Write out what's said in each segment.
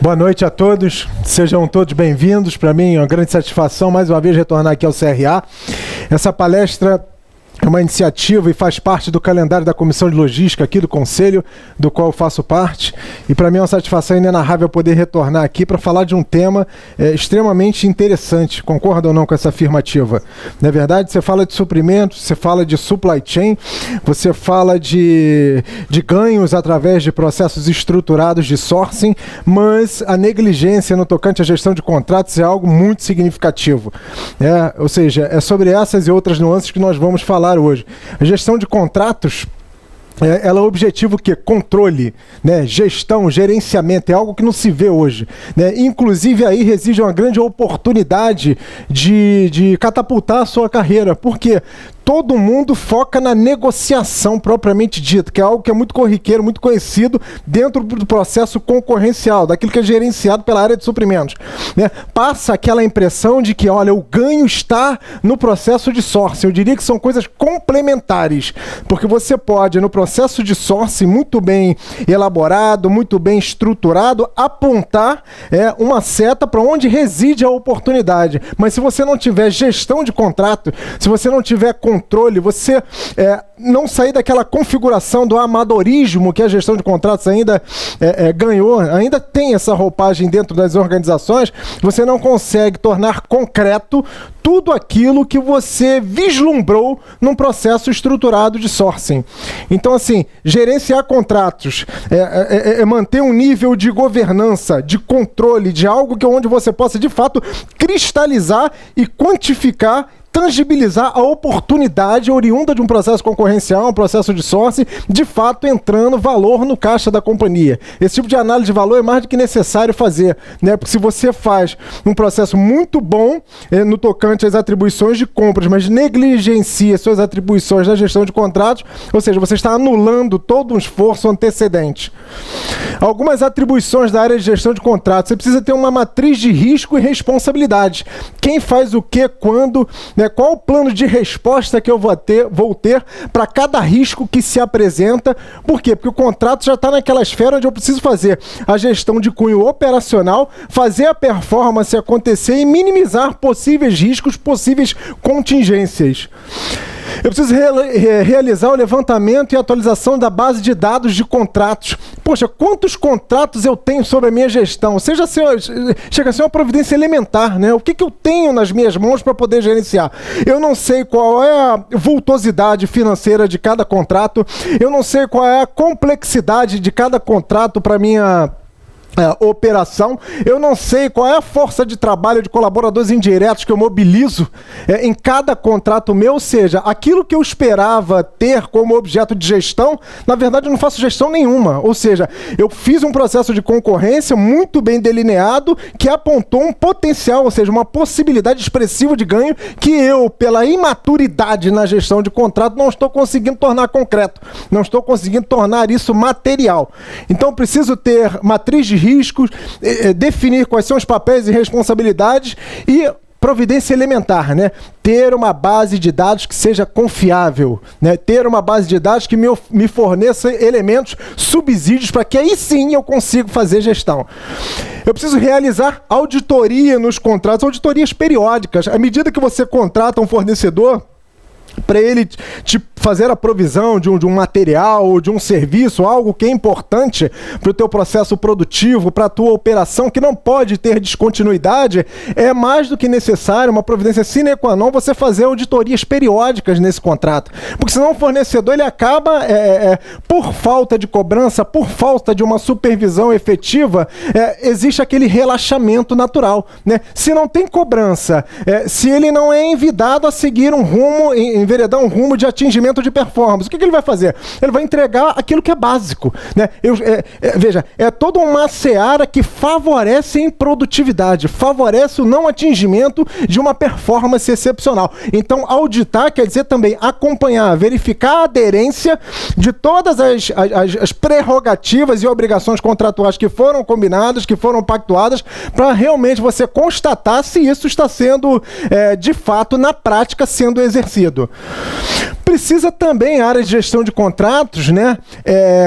Boa noite a todos, sejam todos bem-vindos. Para mim é uma grande satisfação mais uma vez retornar aqui ao CRA. Essa palestra é uma iniciativa e faz parte do calendário da Comissão de Logística aqui do Conselho, do qual eu faço parte. E para mim é uma satisfação inenarrável poder retornar aqui para falar de um tema extremamente interessante. Concorda ou não com essa afirmativa? Na verdade, você fala de suprimentos, você fala de supply chain, você fala de ganhos através de processos estruturados de sourcing, mas a negligência no tocante à gestão de contratos é algo muito significativo. Ou seja, é sobre essas e outras nuances que nós vamos falar hoje. A gestão de contratos, ela é o objetivo que controle, né? Gestão, gerenciamento, é algo que não se vê hoje, né? Inclusive aí reside uma grande oportunidade de catapultar a sua carreira, porque todo mundo foca na negociação propriamente dita, que é algo que é muito corriqueiro, muito conhecido dentro do processo concorrencial, daquilo que é gerenciado pela área de suprimentos, né? Passa aquela impressão de que, olha, o ganho está no processo de sourcing. Eu diria que são coisas complementares, porque você pode, no processo de sourcing muito bem elaborado, muito bem estruturado, apontar uma seta para onde reside a oportunidade. Mas se você não tiver gestão de contrato, se você não tiver controle, você não sair daquela configuração do amadorismo que a gestão de contratos ainda ganhou, ainda tem essa roupagem dentro das organizações, você não consegue tornar concreto tudo aquilo que você vislumbrou num processo estruturado de sourcing. Então, assim, gerenciar contratos, manter um nível de governança, de controle, de algo onde você possa, de fato, cristalizar e quantificar, tangibilizar a oportunidade oriunda de um processo concorrencial, um processo de sourcing, de fato entrando valor no caixa da companhia. Esse tipo de análise de valor é mais do que necessário fazer, né? Porque se você faz um processo muito bom no tocante às atribuições de compras, mas negligencia suas atribuições na gestão de contratos, ou seja, você está anulando todo um esforço antecedente. Algumas atribuições da área de gestão de contratos, você precisa ter uma matriz de risco e responsabilidade. Quem faz o que, quando, né? Qual o plano de resposta que eu vou ter para cada risco que se apresenta? Por quê? Porque o contrato já está naquela esfera onde eu preciso fazer a gestão de cunho operacional, fazer a performance acontecer e minimizar possíveis riscos, possíveis contingências. Eu preciso realizar o levantamento e atualização da base de dados de contratos. Poxa, quantos contratos eu tenho sobre a minha gestão? Chega a ser uma providência elementar, né? O que eu tenho nas minhas mãos para poder gerenciar? Eu não sei qual é a vultosidade financeira de cada contrato, eu não sei qual é a complexidade de cada contrato para minha operação, eu não sei qual é a força de trabalho de colaboradores indiretos que eu mobilizo em cada contrato meu, ou seja, aquilo que eu esperava ter como objeto de gestão, na verdade eu não faço gestão nenhuma, ou seja, eu fiz um processo de concorrência muito bem delineado que apontou um potencial, ou seja, uma possibilidade expressiva de ganho que eu, pela imaturidade na gestão de contrato, não estou conseguindo tornar concreto, não estou conseguindo tornar isso material. Então eu preciso ter matriz de riscos, definir quais são os papéis e responsabilidades e providência elementar, né? Ter uma base de dados que seja confiável, né? Ter uma base de dados que me forneça elementos, subsídios, para que aí sim eu consiga fazer gestão. Eu preciso realizar auditoria nos contratos, auditorias periódicas. À medida que você contrata um fornecedor, para ele te fazer a provisão de um material ou de um serviço, algo que é importante para o teu processo produtivo, para a tua operação, que não pode ter descontinuidade, é mais do que necessário, uma providência sine qua non, você fazer auditorias periódicas nesse contrato. Porque senão o fornecedor ele acaba, por falta de cobrança, por falta de uma supervisão efetiva, existe aquele relaxamento natural, né? Se não tem cobrança, se ele não é envidado a seguir um rumo, enveredar um rumo de atingimento de performance, o que ele vai fazer? Ele vai entregar aquilo que é básico, né? Veja, é toda uma seara que favorece em produtividade, favorece o não atingimento de uma performance excepcional. Então, auditar quer dizer também acompanhar, verificar a aderência de todas as prerrogativas e obrigações contratuais que foram combinadas, que foram pactuadas, para realmente você constatar se isso está sendo, de fato, na prática, sendo exercido. Precisa também, a área de gestão de contratos, né,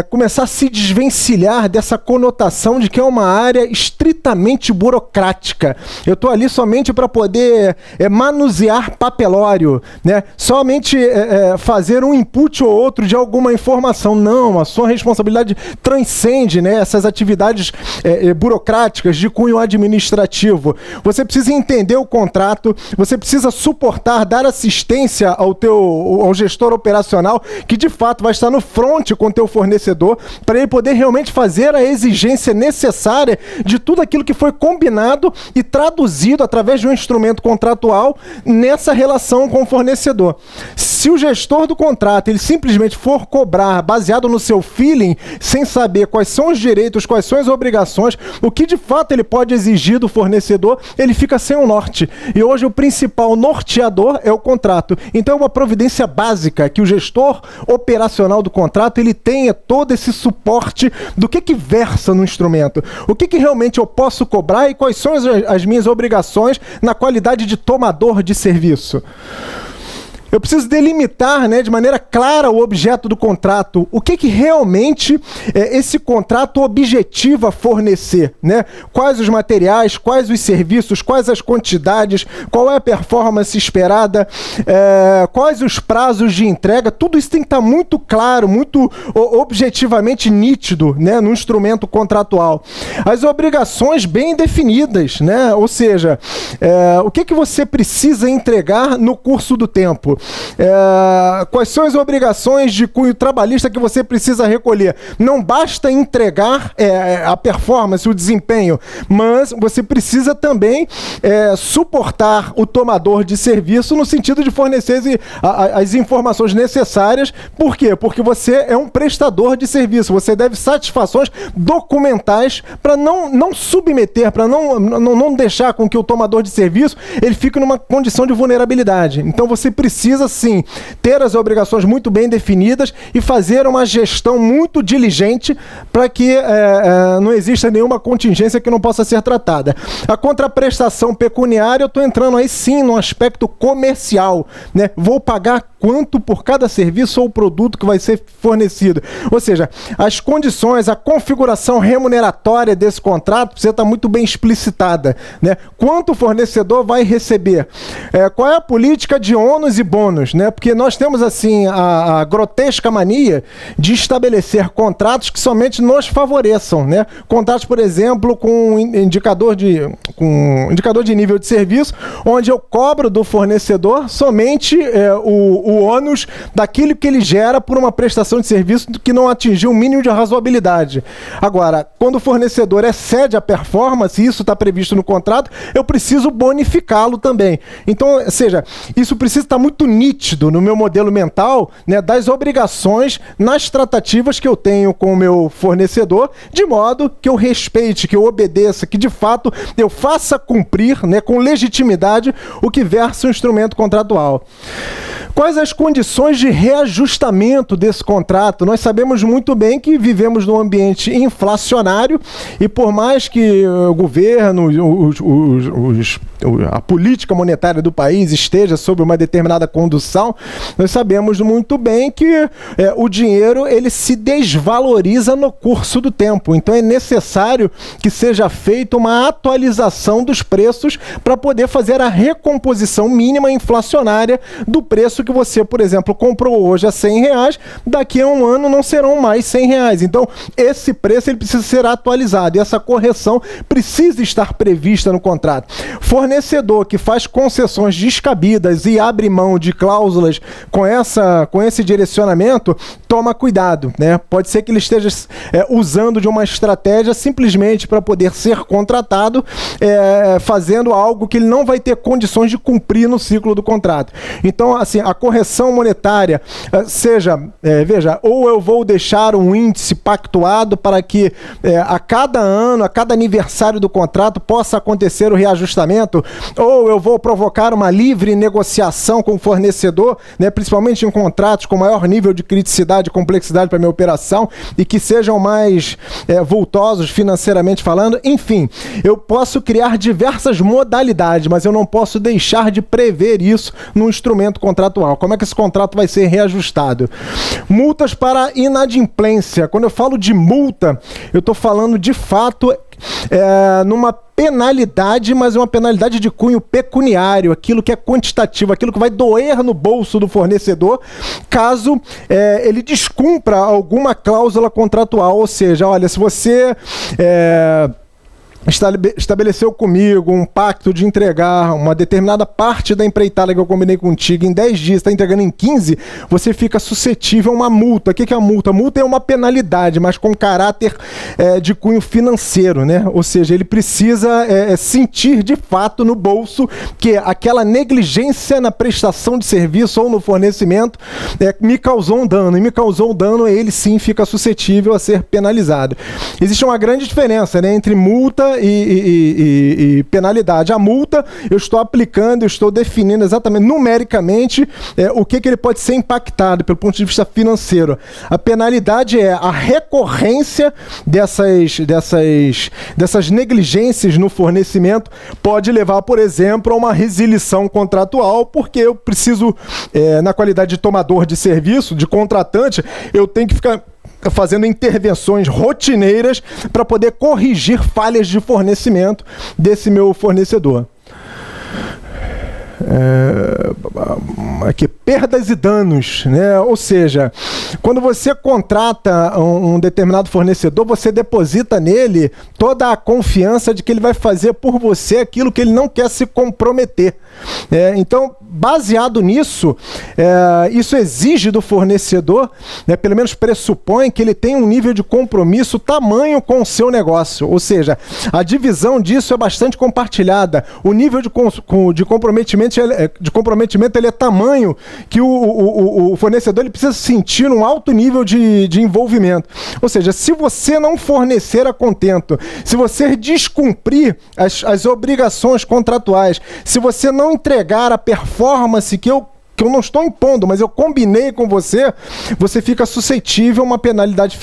começar a se desvencilhar dessa conotação de que é uma área estritamente burocrática. Eu estou ali somente para poder manusear papelório, né, somente fazer um input ou outro de alguma informação. Não, a sua responsabilidade transcende, né, essas atividades burocráticas de cunho administrativo. Você precisa entender o contrato, você precisa suportar, dar assistência ao gestor operacional, que de fato vai estar no front com o teu fornecedor, para ele poder realmente fazer a exigência necessária de tudo aquilo que foi combinado e traduzido através de um instrumento contratual nessa relação com o fornecedor. Se o gestor do contrato ele simplesmente for cobrar baseado no seu feeling, sem saber quais são os direitos, quais são as obrigações, o que de fato ele pode exigir do fornecedor, ele fica sem um norte. E hoje o principal norteador é o contrato. Então é uma providência básica que o gestor operacional do contrato ele tenha todo esse suporte do que versa no instrumento, o que realmente eu posso cobrar e quais são as minhas obrigações na qualidade de tomador de serviço. Eu preciso delimitar, né, de maneira clara o objeto do contrato. O que realmente esse contrato objetiva fornecer, né? Quais os materiais, quais os serviços, quais as quantidades, qual é a performance esperada, quais os prazos de entrega. Tudo isso tem que estar muito claro, muito objetivamente nítido, né, no instrumento contratual. As obrigações bem definidas, né? Ou seja, o que você precisa entregar no curso do tempo. Quais são as obrigações de cunho trabalhista que você precisa recolher? Não basta entregar a performance, o desempenho, mas você precisa também suportar o tomador de serviço no sentido de fornecer as informações necessárias. Por quê? Porque você é um prestador de serviço, você deve satisfações documentais para não submeter, para não deixar com que o tomador de serviço ele fique numa condição de vulnerabilidade. Então você precisa sim ter as obrigações muito bem definidas e fazer uma gestão muito diligente para que não exista nenhuma contingência que não possa ser tratada. A contraprestação pecuniária, eu estou entrando aí sim no aspecto comercial, né? Vou pagar quanto por cada serviço ou produto que vai ser fornecido. Ou seja, as condições, a configuração remuneratória desse contrato precisa estar muito bem explicitada, né? Quanto o fornecedor vai receber? Qual é a política de ônus e bônus, né? Porque nós temos assim a grotesca mania de estabelecer contratos que somente nos favoreçam, né? Contratos, por exemplo, com indicador de nível de serviço, onde eu cobro do fornecedor somente o ônus daquilo que ele gera por uma prestação de serviço que não atingiu um mínimo de razoabilidade. Agora, quando o fornecedor excede a performance, isso está previsto no contrato, eu preciso bonificá-lo também. Então, ou seja, isso precisa estar muito nítido no meu modelo mental, né, das obrigações nas tratativas que eu tenho com o meu fornecedor, de modo que eu respeite, que eu obedeça, que de fato eu faça cumprir, né, com legitimidade o que versa o instrumento contratual. Quais as condições de reajustamento desse contrato? Nós sabemos muito bem que vivemos num ambiente inflacionário e por mais que o governo, a política monetária do país esteja sob uma determinada condução, nós sabemos muito bem que o dinheiro ele se desvaloriza no curso do tempo. Então é necessário que seja feita uma atualização dos preços para poder fazer a recomposição mínima inflacionária do preço que você, por exemplo, comprou hoje a R$100, daqui a um ano não serão mais R$100. Então, esse preço ele precisa ser atualizado e essa correção precisa estar prevista no contrato. Fornecedor que faz concessões descabidas e abre mão de cláusulas com esse direcionamento, toma cuidado, né? Pode ser que ele esteja usando de uma estratégia simplesmente para poder ser contratado, fazendo algo que ele não vai ter condições de cumprir no ciclo do contrato. Então, assim, a correção monetária veja, ou eu vou deixar um índice pactuado para que a cada ano, a cada aniversário do contrato possa acontecer o reajustamento, ou eu vou provocar uma livre negociação com o fornecedor fornecedor, né, principalmente em contratos com maior nível de criticidade e complexidade para minha operação e que sejam mais vultosos financeiramente falando. Enfim, eu posso criar diversas modalidades, mas eu não posso deixar de prever isso no instrumento contratual. Como é que esse contrato vai ser reajustado? Multas para inadimplência. Quando eu falo de multa, eu estou falando de fato numa penalidade, mas uma penalidade de cunho pecuniário, aquilo que é quantitativo, aquilo que vai doer no bolso do fornecedor, caso ele descumpra alguma cláusula contratual. Ou seja, olha, se você estabeleceu comigo um pacto de entregar uma determinada parte da empreitada que eu combinei contigo em 10 dias, está entregando em 15, você fica suscetível a uma multa. O que é a multa? A multa é uma penalidade, mas com caráter de cunho financeiro, né? Ou seja, ele precisa sentir de fato no bolso que aquela negligência na prestação de serviço ou no fornecimento me causou um dano, e me causou um dano, ele sim fica suscetível a ser penalizado. Existe uma grande diferença, né, entre multa e penalidade. A multa, eu estou aplicando, eu estou definindo exatamente, numericamente, o que ele pode ser impactado pelo ponto de vista financeiro. A penalidade é a recorrência dessas negligências no fornecimento, pode levar, por exemplo, a uma resilição contratual, porque eu preciso, na qualidade de tomador de serviço, de contratante, eu tenho que ficar fazendo intervenções rotineiras para poder corrigir falhas de fornecimento desse meu fornecedor. Aqui, perdas e danos, né? Ou seja, quando você contrata um determinado fornecedor, você deposita nele toda a confiança de que ele vai fazer por você aquilo que ele não quer se comprometer. Então, baseado nisso, isso exige do fornecedor, né, pelo menos pressupõe que ele tem um nível de compromisso tamanho com o seu negócio. Ou seja, a divisão disso é bastante compartilhada. O nível de comprometimento ele é tamanho que o fornecedor ele precisa sentir um alto nível de envolvimento. Ou seja, se você não fornecer a contento, se você descumprir as obrigações contratuais, se você não entregar a performance que eu não estou impondo, mas eu combinei com você, você fica suscetível a uma penalidade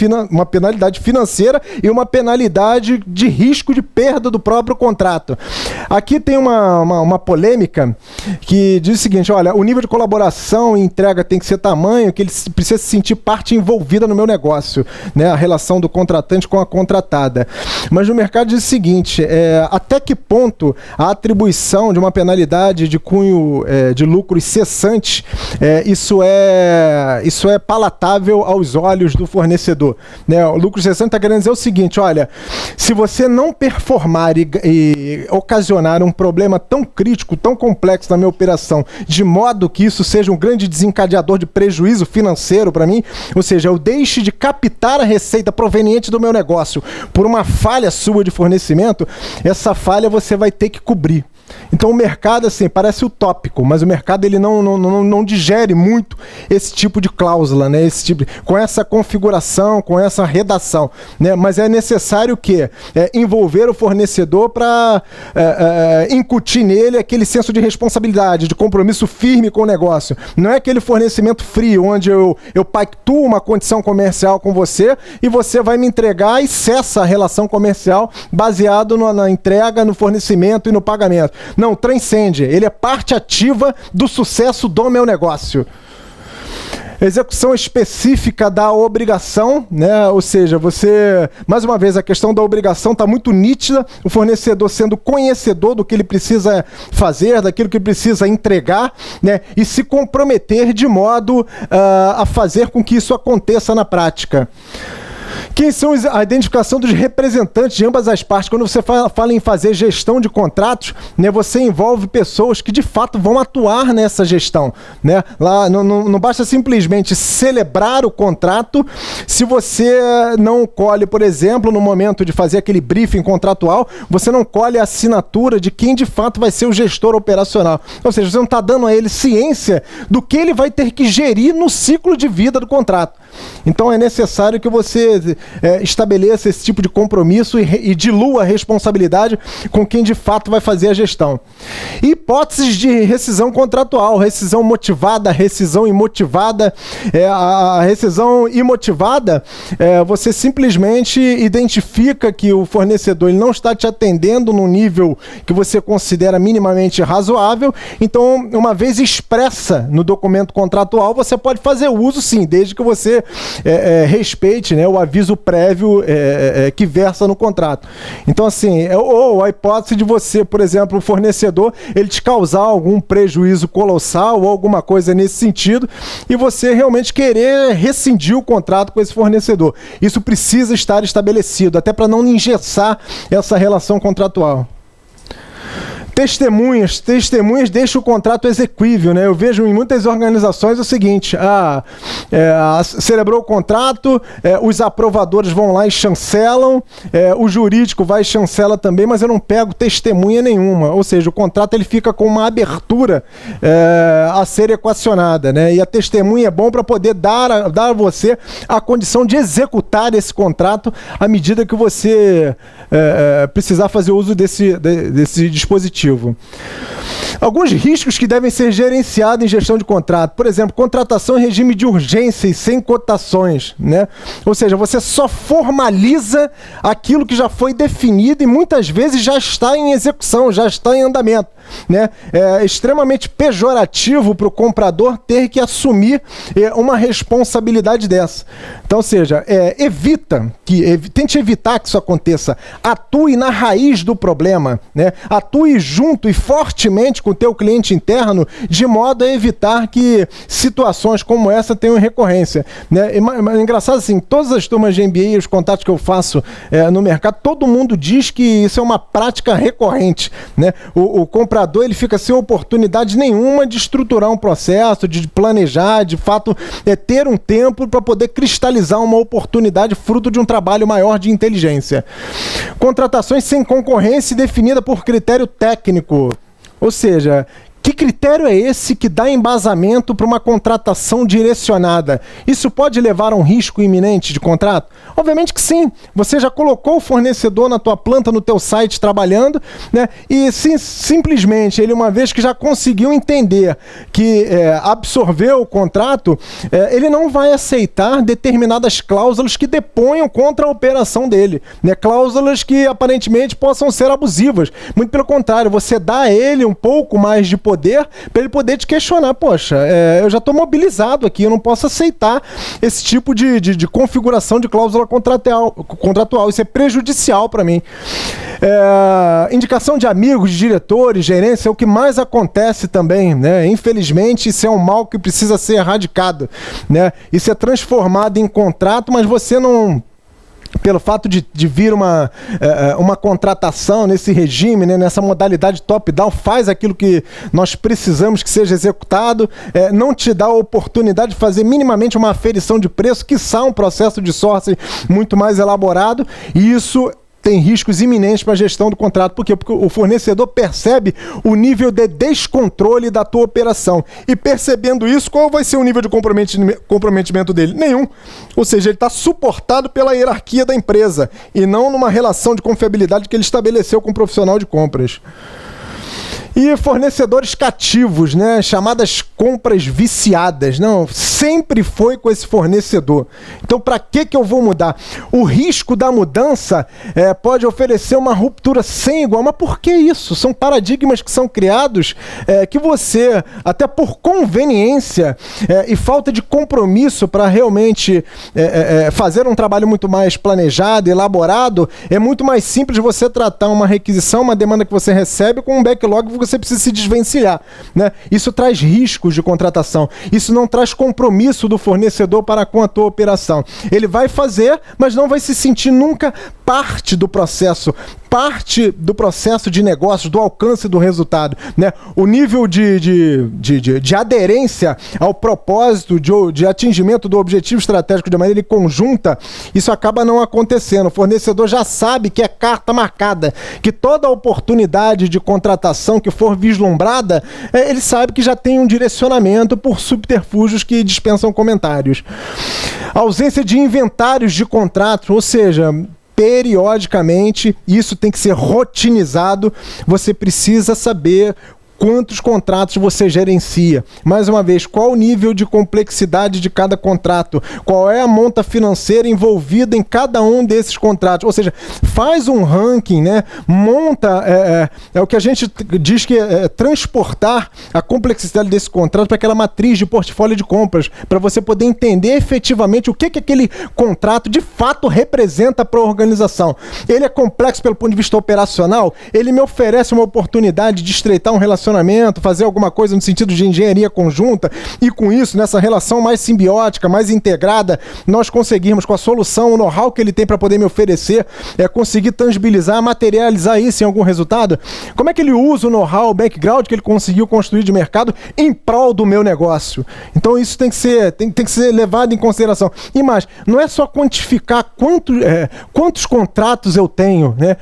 financeira e uma penalidade de risco de perda do próprio contrato. Aqui tem uma polêmica que diz o seguinte: olha, o nível de colaboração e entrega tem que ser tamanho que ele precisa se sentir parte envolvida no meu negócio, né? A relação do contratante com a contratada. Mas no mercado diz o seguinte: até que ponto a atribuição de uma penalidade de cunho de lucro cessante isso é palatável aos olhos do fornecedor, né? O lucro cessante está querendo dizer o seguinte: olha, se você não performar e ocasionar um problema tão crítico, tão complexo na minha operação, de modo que isso seja um grande desencadeador de prejuízo financeiro para mim, ou seja, eu deixe de captar a receita proveniente do meu negócio por uma falha sua de fornecimento, essa falha você vai ter que cobrir. Então o mercado, assim, parece utópico, mas o mercado ele não digere muito esse tipo de cláusula, né? Com essa configuração, com essa redação, né? Mas é necessário que envolver o fornecedor para incutir nele aquele senso de responsabilidade, de compromisso firme com o negócio. Não é aquele fornecimento frio, onde eu pactuo uma condição comercial com você e você vai me entregar e cessa a relação comercial baseado na entrega, no fornecimento e no pagamento. Não, transcende. Ele é parte ativa do sucesso do meu negócio. Execução específica da obrigação, né? Ou seja, mais uma vez, a questão da obrigação está muito nítida, o fornecedor sendo conhecedor do que ele precisa fazer, daquilo que ele precisa entregar, né? E se comprometer de modo a fazer com que isso aconteça na prática. Quem são a identificação dos representantes de ambas as partes? Quando você fala em fazer gestão de contratos, né, você envolve pessoas que de fato vão atuar nessa gestão, né? Lá não basta simplesmente celebrar o contrato. Se você não colhe, por exemplo, no momento de fazer aquele briefing contratual, você não colhe a assinatura de quem de fato vai ser o gestor operacional. Ou seja, você não está dando a ele ciência do que ele vai ter que gerir no ciclo de vida do contrato. Então é necessário que você estabeleça esse tipo de compromisso e dilua a responsabilidade com quem de fato vai fazer a gestão. E hipóteses de rescisão contratual, rescisão motivada, rescisão imotivada. A rescisão imotivada, você simplesmente identifica que o fornecedor ele não está te atendendo no nível que você considera minimamente razoável, então, uma vez expressa no documento contratual, você pode fazer uso, sim, desde que você respeite, né, o aviso prévio que versa no contrato. Então, assim, ou a hipótese de você, por exemplo, o fornecedor, ele te causar algum prejuízo colossal ou alguma coisa nesse sentido, e você realmente querer rescindir o contrato com esse fornecedor. Isso precisa estar estabelecido, até para não engessar essa relação contratual. Testemunhas deixam o contrato exequível, né? Eu vejo em muitas organizações o seguinte: celebrou o contrato, os aprovadores vão lá e chancelam, o jurídico vai e chancela também, mas eu não pego testemunha nenhuma. Ou seja, o contrato ele fica com uma abertura a ser equacionada, né? E a testemunha é bom para poder dar a você a condição de executar esse contrato à medida que você precisar fazer uso desse dispositivo. Alguns riscos que devem ser gerenciados em gestão de contrato. Por exemplo, contratação em regime de urgência e sem cotações, né? Ou seja, você só formaliza aquilo que já foi definido e muitas vezes já está em execução, já está em andamento, né? É extremamente pejorativo para o comprador ter que assumir uma responsabilidade dessa. Então, ou seja, tente evitar que isso aconteça. Atue na raiz do problema, né? Atue junto e fortemente com o teu cliente interno, de modo a evitar que situações como essa tenham recorrência, né? É engraçado assim, todas as turmas de MBA e os contatos que eu faço no mercado, todo mundo diz que isso é uma prática recorrente, né? O comprador ele fica sem oportunidade nenhuma de estruturar um processo, de planejar, de fato ter um tempo para poder cristalizar uma oportunidade fruto de um trabalho maior de inteligência. Contratações sem concorrência definida por critério técnico. Ou seja, que critério é esse que dá embasamento para uma contratação direcionada? Isso pode levar a um risco iminente de contrato? Obviamente que sim. Você já colocou o fornecedor na tua planta, no teu site, trabalhando, né? E simplesmente, ele uma vez que já conseguiu entender que absorveu o contrato, ele não vai aceitar determinadas cláusulas que deponham contra a operação dele, né? Cláusulas que aparentemente possam ser abusivas. Muito pelo contrário, você dá a ele um pouco mais de poder para ele poder te questionar. Poxa, eu já estou mobilizado aqui, eu não posso aceitar esse tipo de configuração de cláusula contratual. Isso é prejudicial para mim. Indicação de amigos, de diretores, gerência, é o que mais acontece também, né? Infelizmente, isso é um mal que precisa ser erradicado, né? Isso é transformado em contrato, mas você não... Pelo fato de vir uma contratação nesse regime, né, nessa modalidade top-down, faz aquilo que nós precisamos que seja executado, não te dá a oportunidade de fazer minimamente uma aferição de preço, quiçá um processo de sourcing muito mais elaborado, e isso tem riscos iminentes para a gestão do contrato. Por quê? Porque o fornecedor percebe o nível de descontrole da tua operação. E percebendo isso, qual vai ser o nível de comprometimento dele? Nenhum. Ou seja, ele está suportado pela hierarquia da empresa e não numa relação de confiabilidade que ele estabeleceu com o profissional de compras. E fornecedores cativos, né? Chamadas compras viciadas. Não, sempre foi com esse fornecedor. Então, para que eu vou mudar? O risco da mudança pode oferecer uma ruptura sem igual. Mas por que isso? São paradigmas que são criados que você, até por conveniência e falta de compromisso para realmente fazer um trabalho muito mais planejado, elaborado, é muito mais simples você tratar uma requisição, uma demanda que você recebe com um backlog que você precisa se desvencilhar, né? Isso traz riscos de contratação. Isso não traz compromisso do fornecedor para com a tua operação. Ele vai fazer, mas não vai se sentir nunca parte do processo, parte do processo de negócio, do alcance do resultado, né? O nível de aderência ao propósito, de atingimento do objetivo estratégico de maneira conjunta, isso acaba não acontecendo. O fornecedor já sabe que é carta marcada, que toda oportunidade de contratação que for vislumbrada, ele sabe que já tem um direcionamento por subterfúgios que dispensam comentários. A ausência de inventários de contratos, ou seja, periodicamente, isso tem que ser rotinizado, você precisa saber quantos contratos você gerencia. Mais uma vez, qual o nível de complexidade de cada contrato? Qual é a monta financeira envolvida em cada um desses contratos? Ou seja, faz um ranking, né? Monta, é o que a gente diz que é transportar a complexidade desse contrato para aquela matriz de portfólio de compras, para você poder entender efetivamente o que aquele contrato de fato representa para a organização. Ele é complexo pelo ponto de vista operacional? Ele me oferece uma oportunidade de estreitar um relacionamento, fazer alguma coisa no sentido de engenharia conjunta e com isso, nessa relação mais simbiótica, mais integrada, nós conseguirmos com a solução, o know-how que ele tem para poder me oferecer, conseguir tangibilizar, materializar isso em algum resultado? Como é que ele usa o know-how, o background que ele conseguiu construir de mercado em prol do meu negócio? Então isso tem que ser levado em consideração. E mais, não é só quantificar quantos contratos eu tenho, né?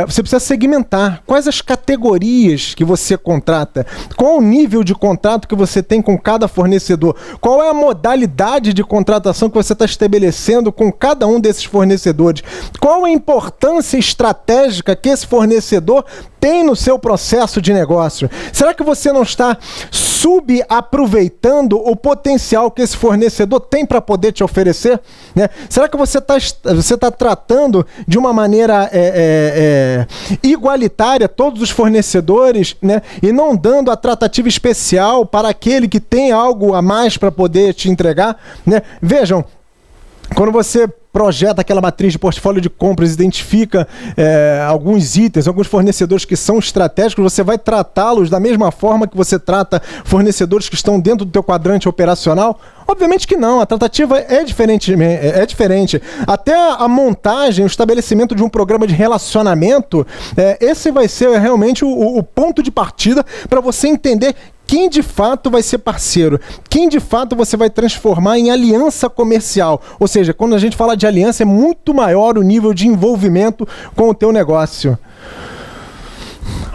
Você precisa segmentar quais as categorias que você contrata, qual o nível de contrato que você tem com cada fornecedor, qual é a modalidade de contratação que você está estabelecendo com cada um desses fornecedores, qual a importância estratégica que esse fornecedor tem no seu processo de negócio. Será que você não está subaproveitando o potencial que esse fornecedor tem para poder te oferecer? Né? Será que você tá tratando de uma maneira igualitária todos os fornecedores, né? E não dando a tratativa especial para aquele que tem algo a mais para poder te entregar? Né? Vejam, quando você projeta aquela matriz de portfólio de compras, identifica alguns itens, alguns fornecedores que são estratégicos, você vai tratá-los da mesma forma que você trata fornecedores que estão dentro do teu quadrante operacional? Obviamente que não, a tratativa é diferente. Até a montagem, o estabelecimento de um programa de relacionamento, esse vai ser realmente o ponto de partida para você entender quem de fato vai ser parceiro, quem de fato você vai transformar em aliança comercial. Ou seja, quando a gente fala de aliança, é muito maior o nível de envolvimento com o teu negócio.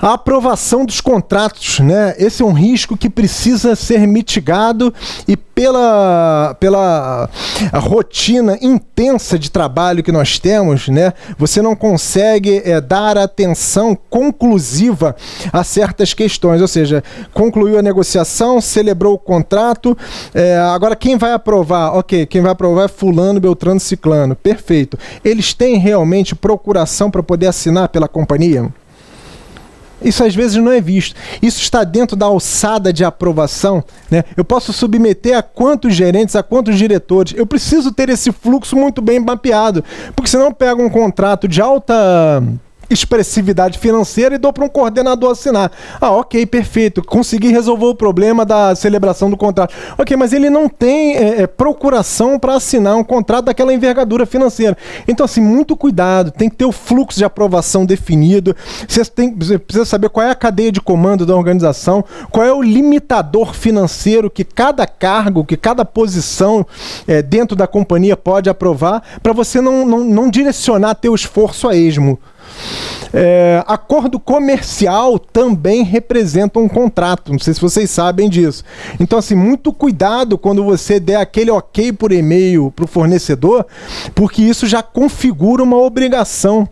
A aprovação dos contratos, né? Esse é um risco que precisa ser mitigado e pela rotina intensa de trabalho que nós temos, né? Você não consegue dar atenção conclusiva a certas questões, ou seja, concluiu a negociação, celebrou o contrato, agora quem vai aprovar? Ok, quem vai aprovar é fulano, beltrano, ciclano, perfeito. Eles têm realmente procuração para poder assinar pela companhia? Isso às vezes não é visto. Isso está dentro da alçada de aprovação, né? Eu posso submeter a quantos gerentes, a quantos diretores. Eu preciso ter esse fluxo muito bem mapeado, porque senão eu pego um contrato de alta expressividade financeira e dou para um coordenador assinar. Ok, perfeito, consegui resolver o problema da celebração do contrato. Ok, mas ele não tem procuração para assinar um contrato daquela envergadura financeira. Então, assim, muito cuidado, tem que ter o fluxo de aprovação definido, você precisa saber qual é a cadeia de comando da organização, qual é o limitador financeiro que cada cargo, que cada posição dentro da companhia pode aprovar, para você não direcionar teu esforço a esmo. Acordo comercial também representa um contrato, não sei se vocês sabem disso. Então, assim, muito cuidado quando você der aquele ok por e-mail para o fornecedor, porque isso já configura uma obrigação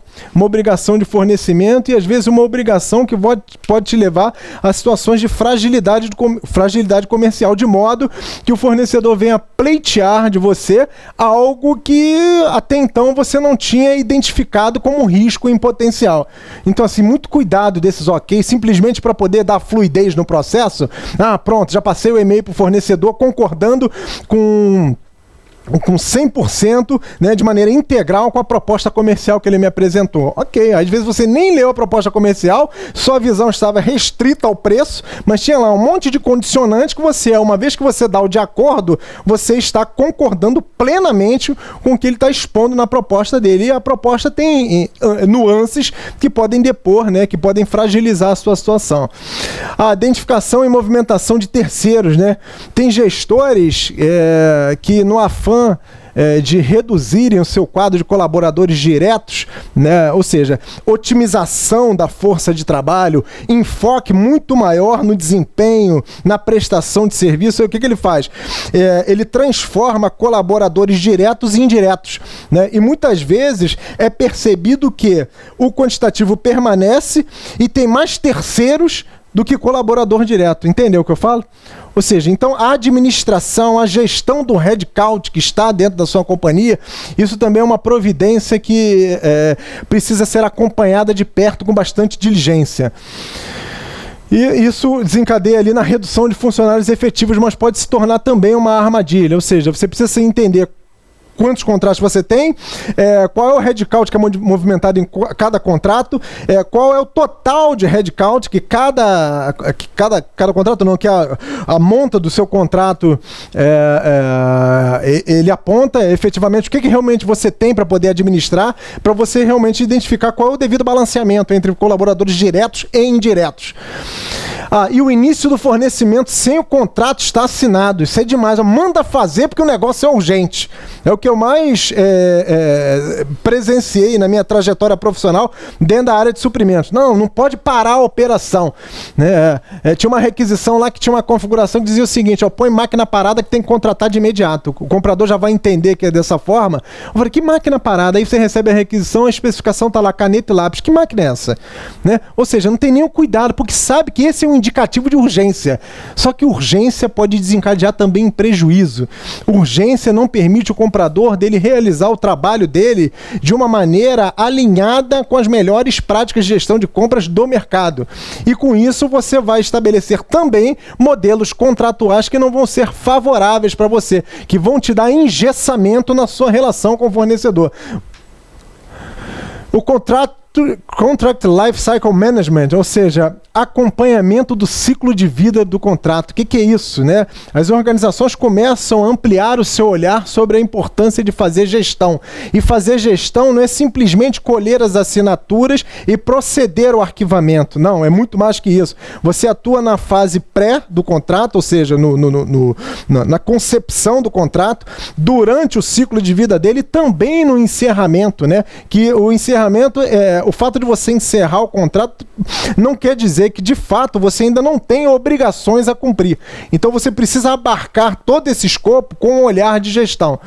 de fornecimento e às vezes uma obrigação que pode te levar a situações de fragilidade comercial, de modo que o fornecedor venha pleitear de você algo que até então você não tinha identificado como risco em potencial. Então, assim, muito cuidado desses ok, simplesmente para poder dar fluidez no processo. Pronto, já passei o e-mail para o fornecedor concordando com com 100%, né, de maneira integral com a proposta comercial que ele me apresentou. Ok, às vezes você nem leu a proposta comercial, sua visão estava restrita ao preço, mas tinha lá um monte de condicionantes que você, uma vez que você dá o de acordo, você está concordando plenamente com o que ele está expondo na proposta dele. E a proposta tem nuances que podem depor, né, que podem fragilizar a sua situação. A identificação e movimentação de terceiros, né? Tem gestores que no afã de reduzirem o seu quadro de colaboradores diretos, né? Ou seja, otimização da força de trabalho, enfoque muito maior no desempenho, na prestação de serviço. O que ele faz? Ele transforma colaboradores diretos em indiretos, né? E muitas vezes é percebido que o quantitativo permanece e tem mais terceiros do que colaborador direto. Entendeu o que eu falo? Ou seja, então a administração, a gestão do headcount que está dentro da sua companhia, isso também é uma providência que precisa ser acompanhada de perto com bastante diligência. E isso desencadeia ali na redução de funcionários efetivos, mas pode se tornar também uma armadilha. Ou seja, você precisa entender quantos contratos você tem, qual é o headcount que é movimentado em cada contrato, qual é o total de headcount que cada contrato, não, que a monta do seu contrato ele aponta efetivamente o que realmente você tem para poder administrar, para você realmente identificar qual é o devido balanceamento entre colaboradores diretos e indiretos. E o início do fornecimento sem o contrato está assinado. Isso é demais. Manda fazer porque o negócio é urgente. É o que eu mais presenciei na minha trajetória profissional dentro da área de suprimentos. Não pode parar a operação. Né? Tinha uma requisição lá que tinha uma configuração que dizia o seguinte: põe máquina parada que tem que contratar de imediato. O comprador já vai entender que é dessa forma. Eu falei, que máquina parada? Aí você recebe a requisição, a especificação está lá, caneta e lápis. Que máquina é essa? Né? Ou seja, não tem nenhum cuidado, porque sabe que esse é um indicativo de urgência. Só que urgência pode desencadear também prejuízo. Urgência não permite o comprador dele realizar o trabalho dele de uma maneira alinhada com as melhores práticas de gestão de compras do mercado. E com isso você vai estabelecer também modelos contratuais que não vão ser favoráveis para você, que vão te dar engessamento na sua relação com o fornecedor. O Contract Life Cycle Management, ou seja, acompanhamento do ciclo de vida do contrato. O que é isso, né? As organizações começam a ampliar o seu olhar sobre a importância de fazer gestão. E fazer gestão não é simplesmente colher as assinaturas e proceder ao arquivamento. Não, é muito mais que isso. Você atua na fase pré do contrato, ou seja, na concepção do contrato, durante o ciclo de vida dele e também no encerramento, né? Que o encerramento, o fato de você encerrar o contrato não quer dizer que, de fato, você ainda não tem obrigações a cumprir. Então, você precisa abarcar todo esse escopo com um olhar de gestão.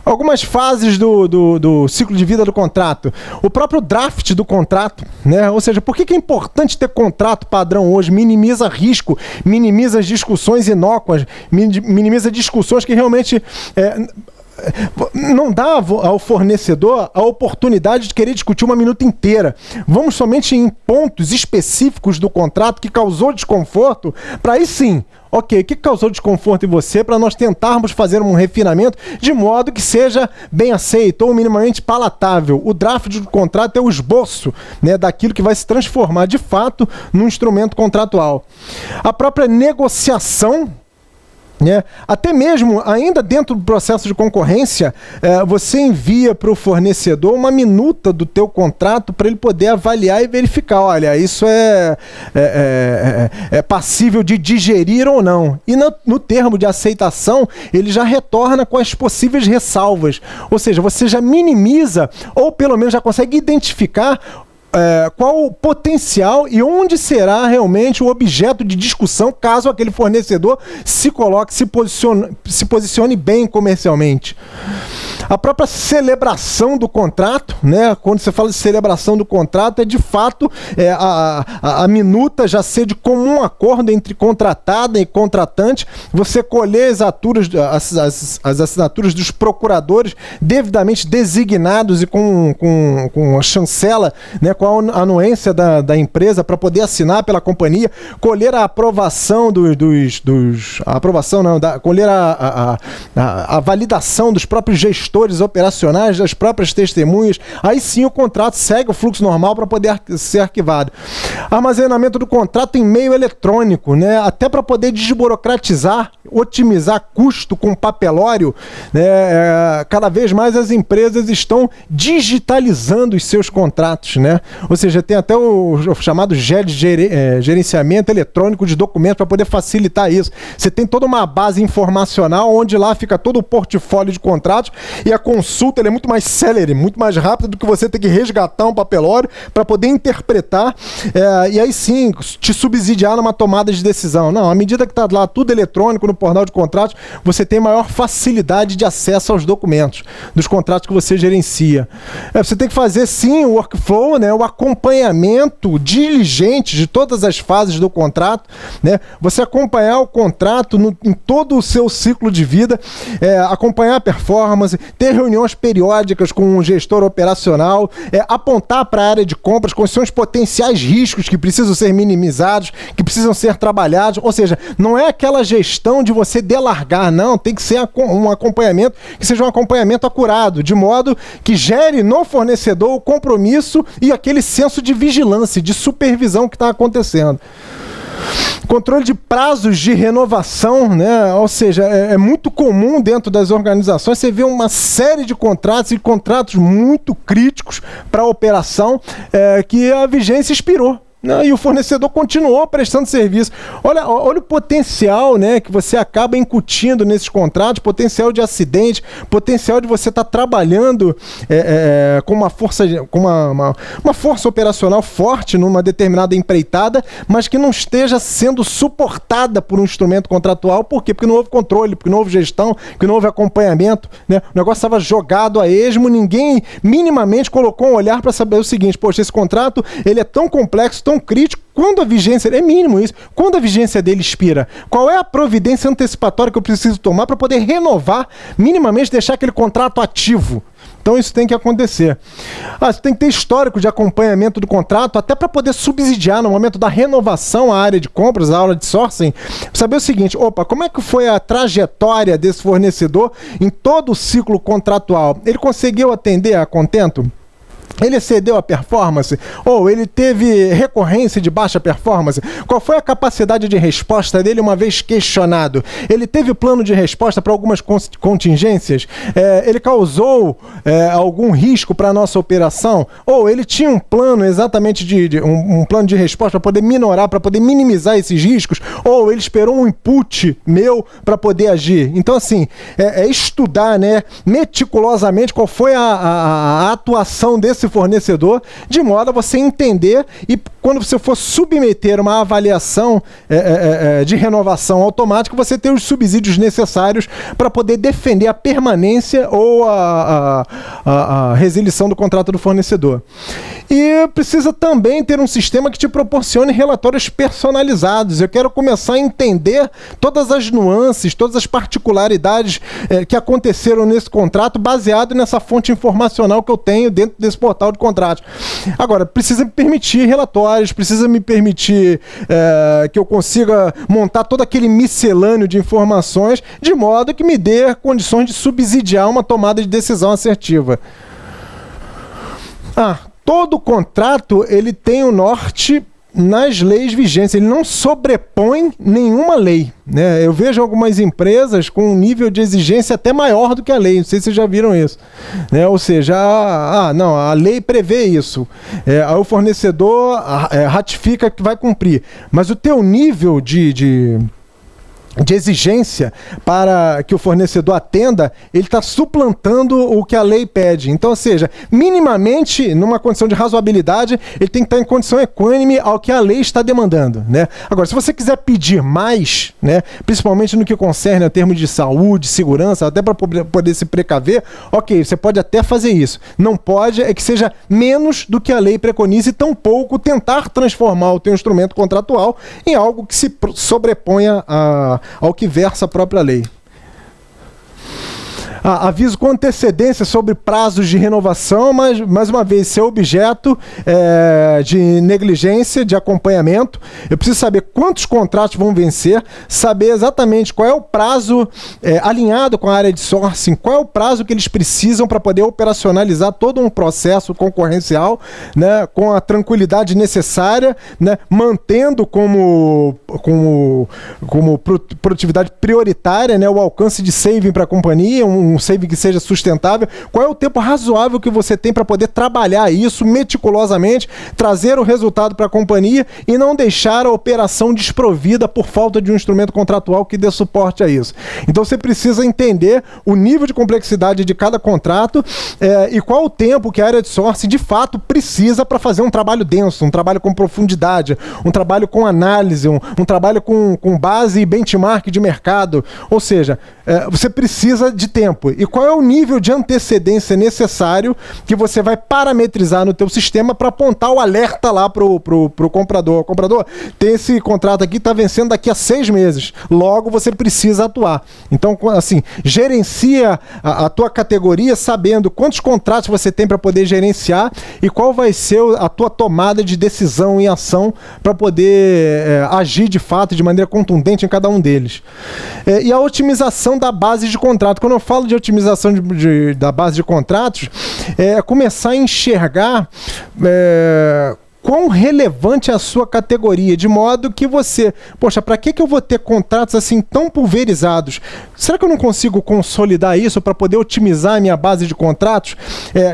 Algumas fases do ciclo de vida do contrato. O próprio draft do contrato, né? Ou seja, por que é importante ter contrato padrão hoje? Minimiza risco, minimiza as discussões inócuas, minimiza discussões que realmente não dá ao fornecedor a oportunidade de querer discutir uma minuta inteira. Vamos somente em pontos específicos do contrato que causou desconforto, para aí sim, ok, o que causou desconforto em você, para nós tentarmos fazer um refinamento de modo que seja bem aceito ou minimamente palatável. O draft do contrato é o esboço, né, daquilo que vai se transformar de fato num instrumento contratual. A própria negociação, até mesmo ainda dentro do processo de concorrência, você envia para o fornecedor uma minuta do teu contrato para ele poder avaliar e verificar, olha, isso é passível de digerir ou não. E no termo de aceitação, ele já retorna com as possíveis ressalvas. Ou seja, você já minimiza ou pelo menos já consegue identificar qual o potencial e onde será realmente o objeto de discussão caso aquele fornecedor se posicione bem comercialmente. A própria celebração do contrato, né? Quando você fala de celebração do contrato, é de fato a minuta já ser de comum acordo entre contratada e contratante, você colher as assinaturas dos procuradores devidamente designados e com a chancela, né? Com a anuência da empresa para poder assinar pela companhia, colher a aprovação colher a validação dos próprios gestores operacionais, das próprias testemunhas, aí sim o contrato segue o fluxo normal para poder ser arquivado. Armazenamento do contrato em meio eletrônico, né? Até para poder desburocratizar, otimizar custo com papelório, né? Cada vez mais as empresas estão digitalizando os seus contratos, né? Ou seja, tem até o chamado GED, gerenciamento eletrônico de documentos, para poder facilitar isso. Você tem toda uma base informacional onde lá fica todo o portfólio de contratos e a consulta é muito mais célere, muito mais rápida do que você ter que resgatar um papelório para poder interpretar e aí sim te subsidiar numa tomada de decisão. Não, à medida que está lá tudo eletrônico no portal de contratos, você tem maior facilidade de acesso aos documentos dos contratos que você gerencia. Você tem que fazer sim o workflow, né, o acompanhamento diligente de todas as fases do contrato, né, você acompanhar o contrato em todo o seu ciclo de vida, acompanhar a performance, ter reuniões periódicas com um gestor operacional, apontar para a área de compras quais são os potenciais riscos que precisam ser minimizados, que precisam ser trabalhados, ou seja, não é aquela gestão de você delargar, não, tem que ser um acompanhamento que seja um acompanhamento acurado, de modo que gere no fornecedor o compromisso e aquele senso de vigilância, de supervisão que está acontecendo. Controle de prazos de renovação, né? Ou seja, é muito comum dentro das organizações você ver uma série de contratos e contratos muito críticos para a operação que a vigência expirou. E o fornecedor continuou prestando serviço. Olha o potencial, né, que você acaba incutindo nesses contratos, potencial de acidente, potencial de você estar trabalhando com uma força, uma força operacional forte numa determinada empreitada, mas que não esteja sendo suportada por um instrumento contratual. Por quê? Porque não houve controle, porque não houve gestão, porque não houve acompanhamento, né? O negócio estava jogado a esmo, ninguém minimamente colocou um olhar para saber o seguinte: poxa, esse contrato ele é tão complexo, tão crítico, quando a vigência, é mínimo isso, quando a vigência dele expira, qual é a providência antecipatória que eu preciso tomar para poder renovar, minimamente deixar aquele contrato ativo? Então isso tem que acontecer. Você tem que ter histórico de acompanhamento do contrato, até para poder subsidiar no momento da renovação a área de compras, a área de sourcing, saber o seguinte: como é que foi a trajetória desse fornecedor em todo o ciclo contratual? Ele conseguiu atender a contento? Ele excedeu a performance? Ou ele teve recorrência de baixa performance? Qual foi a capacidade de resposta dele uma vez questionado? Ele teve plano de resposta para algumas contingências? Ele causou algum risco para a nossa operação? Ou ele tinha um plano exatamente um plano de resposta para poder minorar, para poder minimizar esses riscos? Ou ele esperou um input meu para poder agir? Então, assim, estudar, né, meticulosamente qual foi a atuação desse fornecedor, de modo a você entender, e quando você for submeter uma avaliação de renovação automática, você ter os subsídios necessários para poder defender a permanência ou a resilição do contrato do fornecedor. E precisa também ter um sistema que te proporcione relatórios personalizados. Eu quero começar a entender todas as nuances, todas as particularidades que aconteceram nesse contrato, baseado nessa fonte informacional que eu tenho dentro desse portal de contratos. Agora, precisa me permitir relatórios, precisa me permitir que eu consiga montar todo aquele miscelâneo de informações, de modo que me dê condições de subsidiar uma tomada de decisão assertiva. Todo contrato ele tem o norte nas leis vigentes, ele não sobrepõe nenhuma lei, né? Eu vejo algumas empresas com um nível de exigência até maior do que a lei, não sei se vocês já viram isso, né? Ou seja, não, a lei prevê isso, aí o fornecedor ratifica que vai cumprir, mas o teu nível de de exigência para que o fornecedor atenda, ele está suplantando o que a lei pede. Então, ou seja, minimamente, numa condição de razoabilidade, ele tem que estar em condição equânime ao que a lei está demandando, né? Agora, se você quiser pedir mais, né, principalmente no que concerne a termos de saúde, segurança, até para poder se precaver, ok, você pode até fazer isso. Não pode é que seja menos do que a lei preconiza e tampouco tentar transformar o teu instrumento contratual em algo que se sobreponha ao que versa a própria lei. Aviso com antecedência sobre prazos de renovação, mas, mais uma vez, se é objeto de negligência, de acompanhamento, eu preciso saber quantos contratos vão vencer, saber exatamente qual é o prazo alinhado com a área de sourcing, qual é o prazo que eles precisam para poder operacionalizar todo um processo concorrencial, né, com a tranquilidade necessária, né, mantendo como produtividade prioritária, né, o alcance de saving para a companhia, um saving que seja sustentável. Qual é o tempo razoável que você tem para poder trabalhar isso meticulosamente, trazer o resultado para a companhia e não deixar a operação desprovida por falta de um instrumento contratual que dê suporte a isso. Então você precisa entender o nível de complexidade de cada contrato e qual o tempo que a área de sourcing de fato precisa para fazer um trabalho denso, um trabalho com profundidade, um trabalho com análise, um trabalho com base e benchmark de mercado. Ou seja, você precisa de tempo. E qual é o nível de antecedência necessário que você vai parametrizar no teu sistema para apontar o alerta lá pro comprador. O comprador, tem esse contrato aqui, está vencendo daqui a 6 meses. Logo, você precisa atuar. Então, assim, gerencia a tua categoria sabendo quantos contratos você tem para poder gerenciar e qual vai ser a tua tomada de decisão e ação para poder agir de fato, de maneira contundente em cada um deles. E a otimização da base de contrato. Quando eu falo de otimização da base de contratos, é começar a enxergar quão relevante é a sua categoria, de modo que você, poxa, para que eu vou ter contratos assim tão pulverizados? Será que eu não consigo consolidar isso para poder otimizar a minha base de contratos,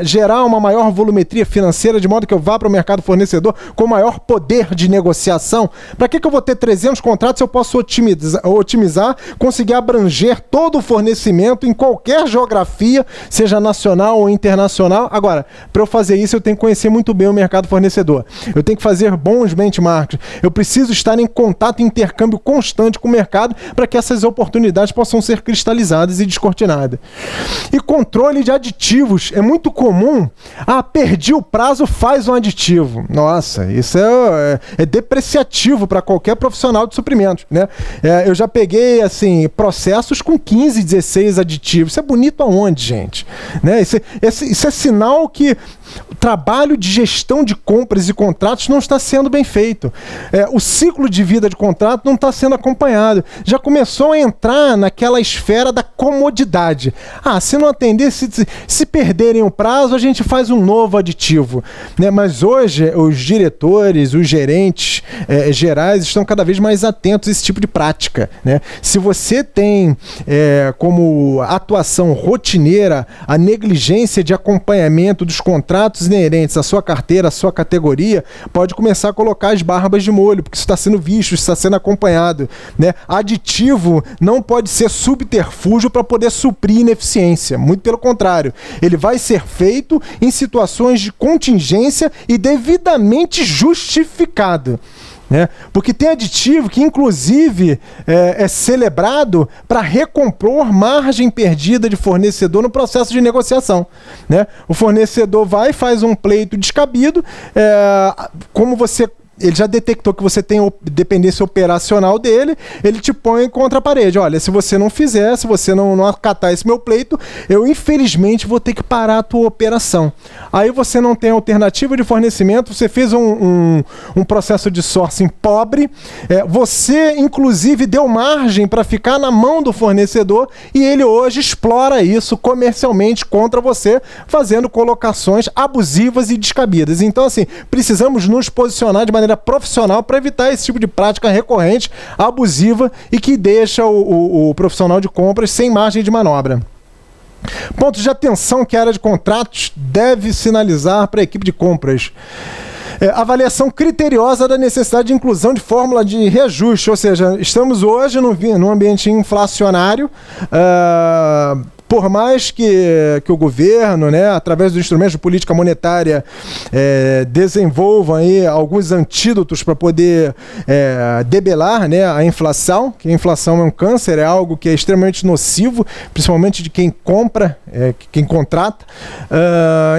gerar uma maior volumetria financeira, de modo que eu vá para o mercado fornecedor com maior poder de negociação? Para que eu vou ter 300 contratos se eu posso otimizar, conseguir abranger todo o fornecimento em qualquer geografia, seja nacional ou internacional? Agora, para eu fazer isso, eu tenho que conhecer muito bem o mercado fornecedor. Eu tenho que fazer bons benchmarks. Eu preciso estar em contato e intercâmbio constante com o mercado para que essas oportunidades possam ser cristalizadas e descortinadas. E controle de aditivos. É muito comum. Perdi o prazo, faz um aditivo. Nossa, isso é depreciativo para qualquer profissional de suprimentos, né? Eu já peguei assim, processos com 15, 16 aditivos. Isso é bonito aonde, gente? Né? Isso é sinal que o trabalho de gestão de compras e contratos não está sendo bem feito. O ciclo de vida de contrato não está sendo acompanhado. Já começou a entrar naquela esfera da comodidade. Se não atender, se perderem o prazo, a gente faz um novo aditivo. Né? Mas hoje, os diretores, os gerentes gerais estão cada vez mais atentos a esse tipo de prática. Né? Se você tem como atuação rotineira a negligência de acompanhamento dos contratos inerentes à sua carteira, à sua categoria, pode começar a colocar as barbas de molho, porque isso está sendo visto, isso está sendo acompanhado. Né? Aditivo não pode ser subterfúgio para poder suprir ineficiência. Muito pelo contrário. Ele vai ser feito em situações de contingência e devidamente justificado. Né? Porque tem aditivo que, inclusive, é celebrado para recompor margem perdida de fornecedor no processo de negociação. Né? O fornecedor vai e faz um pleito descabido, como ele já detectou que você tem dependência operacional dele, ele te põe contra a parede. Olha, se você não fizer, se você não acatar esse meu pleito, eu infelizmente vou ter que parar a tua operação. Aí você não tem alternativa de fornecimento, você fez um processo de sourcing pobre, você inclusive deu margem para ficar na mão do fornecedor e ele hoje explora isso comercialmente contra você, fazendo colocações abusivas e descabidas. Então, assim, precisamos nos posicionar de maneira profissional para evitar esse tipo de prática recorrente, abusiva e que deixa o profissional de compras sem margem de manobra. Pontos de atenção que a área de contratos deve sinalizar para a equipe de compras. Avaliação criteriosa da necessidade de inclusão de fórmula de reajuste, ou seja, estamos hoje num ambiente inflacionário. Por mais que o governo, né, através dos instrumentos de política monetária, desenvolvam aí alguns antídotos para poder debelar, né, a inflação, que a inflação é um câncer, é algo que é extremamente nocivo, principalmente de quem compra, quem contrata.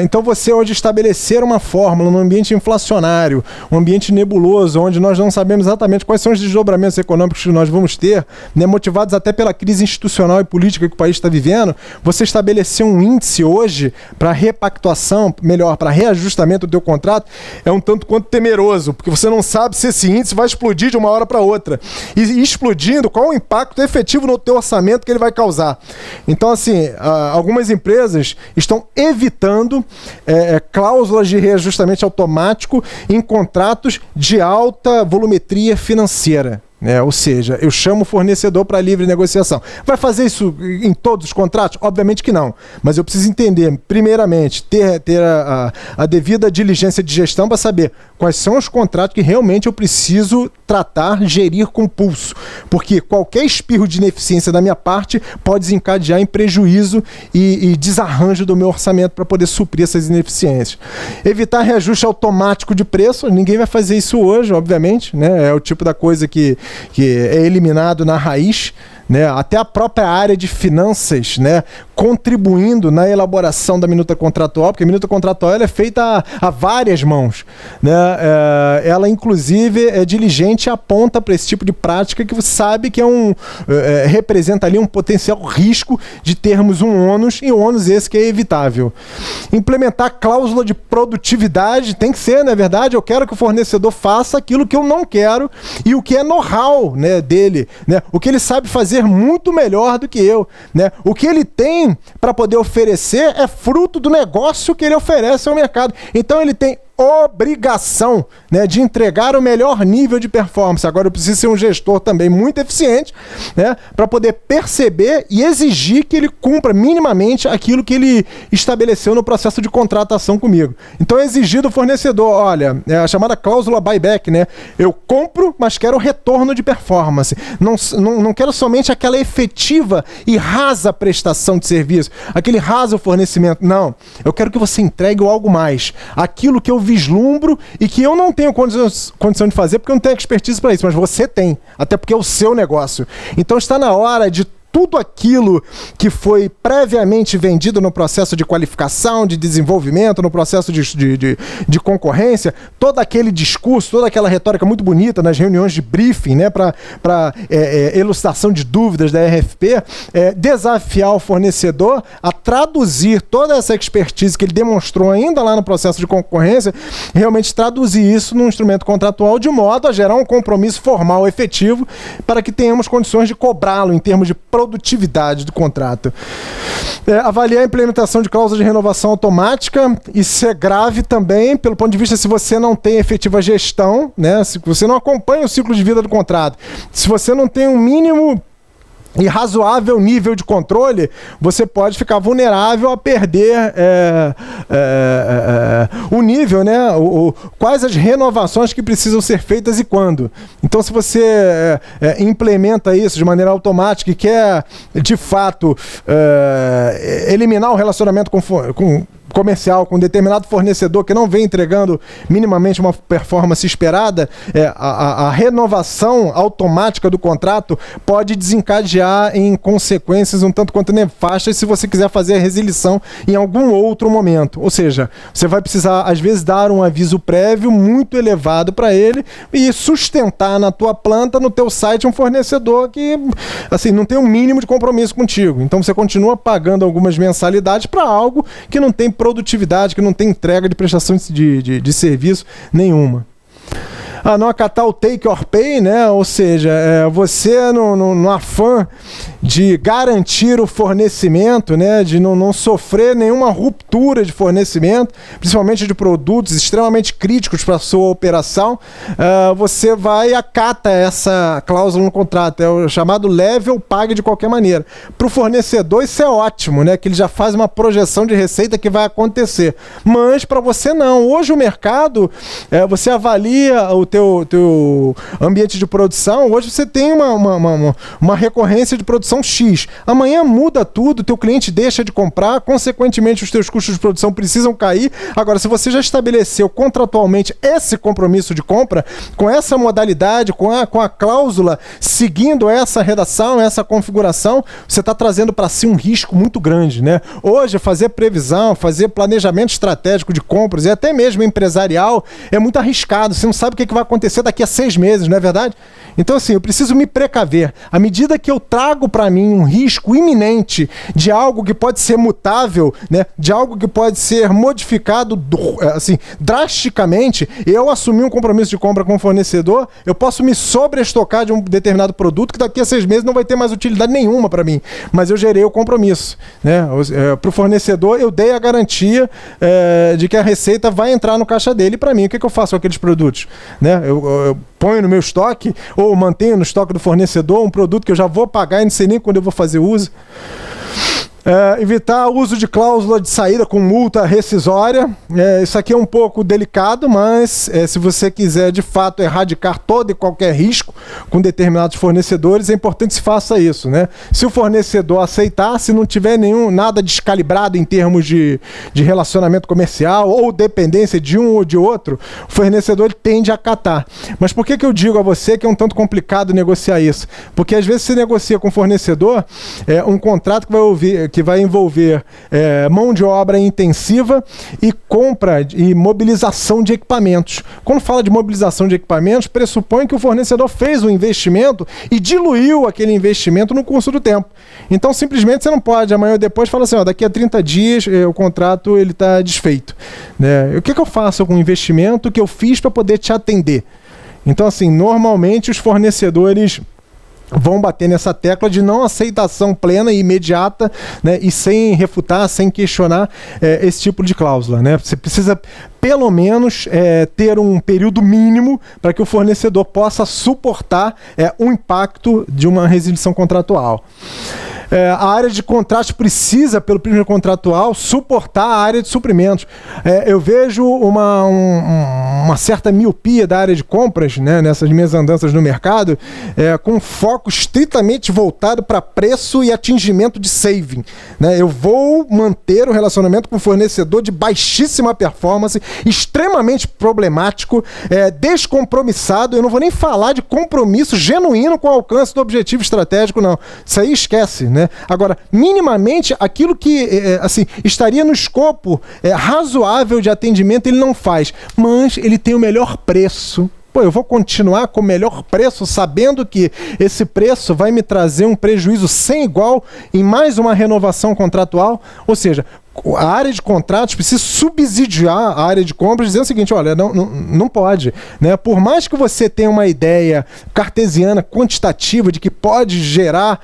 Então você hoje estabelecer uma fórmula num ambiente inflacionário, um ambiente nebuloso, onde nós não sabemos exatamente quais são os desdobramentos econômicos que nós vamos ter, né, motivados até pela crise institucional e política que o país está vivendo, você estabelecer um índice hoje para repactuação, melhor, para reajustamento do teu contrato, é um tanto quanto temeroso, porque você não sabe se esse índice vai explodir de uma hora para outra. E explodindo, qual o impacto efetivo no teu orçamento que ele vai causar. Então, assim, algumas empresas estão evitando cláusulas de reajustamento automático em contratos de alta volumetria financeira. Ou seja, eu chamo o fornecedor para livre negociação. Vai fazer isso em todos os contratos? Obviamente que não. Mas eu preciso entender, primeiramente, ter a devida diligência de gestão para saber quais são os contratos que realmente eu preciso tratar, gerir com pulso. Porque qualquer espirro de ineficiência da minha parte pode desencadear em prejuízo e desarranjo do meu orçamento para poder suprir essas ineficiências. Evitar reajuste automático de preço, ninguém vai fazer isso hoje, obviamente, né? É o tipo da coisa que é eliminado na raiz, né? Até a própria área de finanças, né, contribuindo na elaboração da minuta contratual, porque a minuta contratual ela é feita a várias mãos, né? Ela, inclusive, é diligente e aponta para esse tipo de prática que você sabe que representa ali um potencial risco de termos um ônus, e ônus esse que é evitável. Implementar cláusula de produtividade tem que ser, na verdade, eu quero que o fornecedor faça aquilo que eu não quero e o que é know-how, né, dele, né? O que ele sabe fazer muito melhor do que eu, né? O que ele tem para poder oferecer é fruto do negócio que ele oferece ao mercado. Então ele tem obrigação, né, de entregar o melhor nível de performance. Agora eu preciso ser um gestor também muito eficiente, né, para poder perceber e exigir que ele cumpra minimamente aquilo que ele estabeleceu no processo de contratação comigo. Então exigir do fornecedor, olha, a chamada cláusula buyback, né, eu compro, mas quero retorno de performance. Não quero somente aquela efetiva e rasa prestação de serviço, aquele raso fornecimento. Não, eu quero que você entregue algo mais. Aquilo que eu vislumbro e que eu não tenho condição de fazer porque eu não tenho expertise para isso, mas você tem, até porque é o seu negócio. Então está na hora de tudo aquilo que foi previamente vendido no processo de qualificação, de desenvolvimento, no processo de concorrência, todo aquele discurso, toda aquela retórica muito bonita nas reuniões de briefing, né, para elucidação de dúvidas da RFP, desafiar o fornecedor a traduzir toda essa expertise que ele demonstrou ainda lá no processo de concorrência, realmente traduzir isso num instrumento contratual de modo a gerar um compromisso formal efetivo para que tenhamos condições de cobrá-lo em termos de produtividade do contrato. Avaliar a implementação de cláusula de renovação automática. Isso é grave também, pelo ponto de vista se você não tem efetiva gestão, né? Se você não acompanha o ciclo de vida do contrato, se você não tem um mínimo e razoável nível de controle, você pode ficar vulnerável a perder o nível, né? Quais as renovações que precisam ser feitas e quando. Então, se você implementa isso de maneira automática e quer, de fato, eliminar o relacionamento comercial com um determinado fornecedor que não vem entregando minimamente uma performance esperada, a renovação automática do contrato pode desencadear em consequências um tanto quanto nefastas se você quiser fazer a resilição em algum outro momento. Ou seja, você vai precisar, às vezes, dar um aviso prévio muito elevado para ele e sustentar na tua planta, no teu site, um fornecedor que, assim, não tem um mínimo de compromisso contigo. Então você continua pagando algumas mensalidades para algo que não tem produtividade, que não tem entrega de prestação de serviço nenhuma. a não acatar o take or pay, né? Ou seja, você no afã de garantir o fornecimento, né? De não sofrer nenhuma ruptura de fornecimento, principalmente de produtos extremamente críticos para a sua operação, você vai e acata essa cláusula no contrato, é o chamado level pague de qualquer maneira. Para o fornecedor isso é ótimo, né? Que ele já faz uma projeção de receita que vai acontecer, mas para você não. Hoje o mercado, você avalia o teu ambiente de produção, hoje você tem uma recorrência de produção X. Amanhã muda tudo, teu cliente deixa de comprar, consequentemente os teus custos de produção precisam cair. Agora, se você já estabeleceu contratualmente esse compromisso de compra, com essa modalidade, com a cláusula, seguindo essa redação, essa configuração, você está trazendo para si um risco muito grande, né? Hoje, fazer previsão, fazer planejamento estratégico de compras e até mesmo empresarial é muito arriscado. Você não sabe o que vai acontecer daqui a 6 meses, não é verdade? Então, assim, eu preciso me precaver. À medida que eu trago para mim um risco iminente de algo que pode ser mutável, né, de algo que pode ser modificado assim, drasticamente, eu assumir um compromisso de compra com o fornecedor, eu posso me sobreestocar de um determinado produto que daqui a 6 meses não vai ter mais utilidade nenhuma para mim, mas eu gerei o compromisso, né? Para o fornecedor eu dei a garantia de que a receita vai entrar no caixa dele. E para mim, o que eu faço com aqueles produtos? Né? Eu ponho no meu estoque ou mantenho no estoque do fornecedor um produto que eu já vou pagar e não sei nem quando eu vou fazer uso. Evitar o uso de cláusula de saída com multa rescisória. Isso aqui é um pouco delicado, mas se você quiser de fato erradicar todo e qualquer risco com determinados fornecedores, é importante que se faça isso, né? Se o fornecedor aceitar, se não tiver nada descalibrado em termos de relacionamento comercial ou dependência de um ou de outro, o fornecedor ele tende a acatar. Mas por que eu digo a você que é um tanto complicado negociar isso? Porque às vezes você negocia com o fornecedor um contrato que vai envolver mão de obra intensiva e compra e mobilização de equipamentos. Quando fala de mobilização de equipamentos, pressupõe que o fornecedor fez o investimento e diluiu aquele investimento no curso do tempo. Então, simplesmente, você não pode, amanhã ou depois, falar assim, daqui a 30 dias o contrato está desfeito. Né? O que eu faço com o investimento que eu fiz para poder te atender? Então, assim, normalmente os fornecedores vão bater nessa tecla de não aceitação plena e imediata, né, e sem refutar, sem questionar esse tipo de cláusula, né? Você precisa, pelo menos, ter um período mínimo para que o fornecedor possa suportar o impacto de uma resilição contratual. A área de contratos precisa, pelo prisma contratual, suportar a área de suprimentos. Eu vejo uma certa miopia da área de compras, né, nessas minhas andanças no mercado, com foco estritamente voltado para preço e atingimento de saving. Né? Eu vou manter o relacionamento com o fornecedor de baixíssima performance, extremamente problemático, descompromissado. Eu não vou nem falar de compromisso genuíno com o alcance do objetivo estratégico, não. Isso aí esquece, né? Agora, minimamente, aquilo que assim, estaria no escopo razoável de atendimento, ele não faz, mas ele tem o melhor preço. Pô, eu vou continuar com o melhor preço, sabendo que esse preço vai me trazer um prejuízo sem igual em mais uma renovação contratual? Ou seja, a área de contratos precisa subsidiar a área de compras, dizendo o seguinte, olha, não pode, né? Por mais que você tenha uma ideia cartesiana, quantitativa, de que pode gerar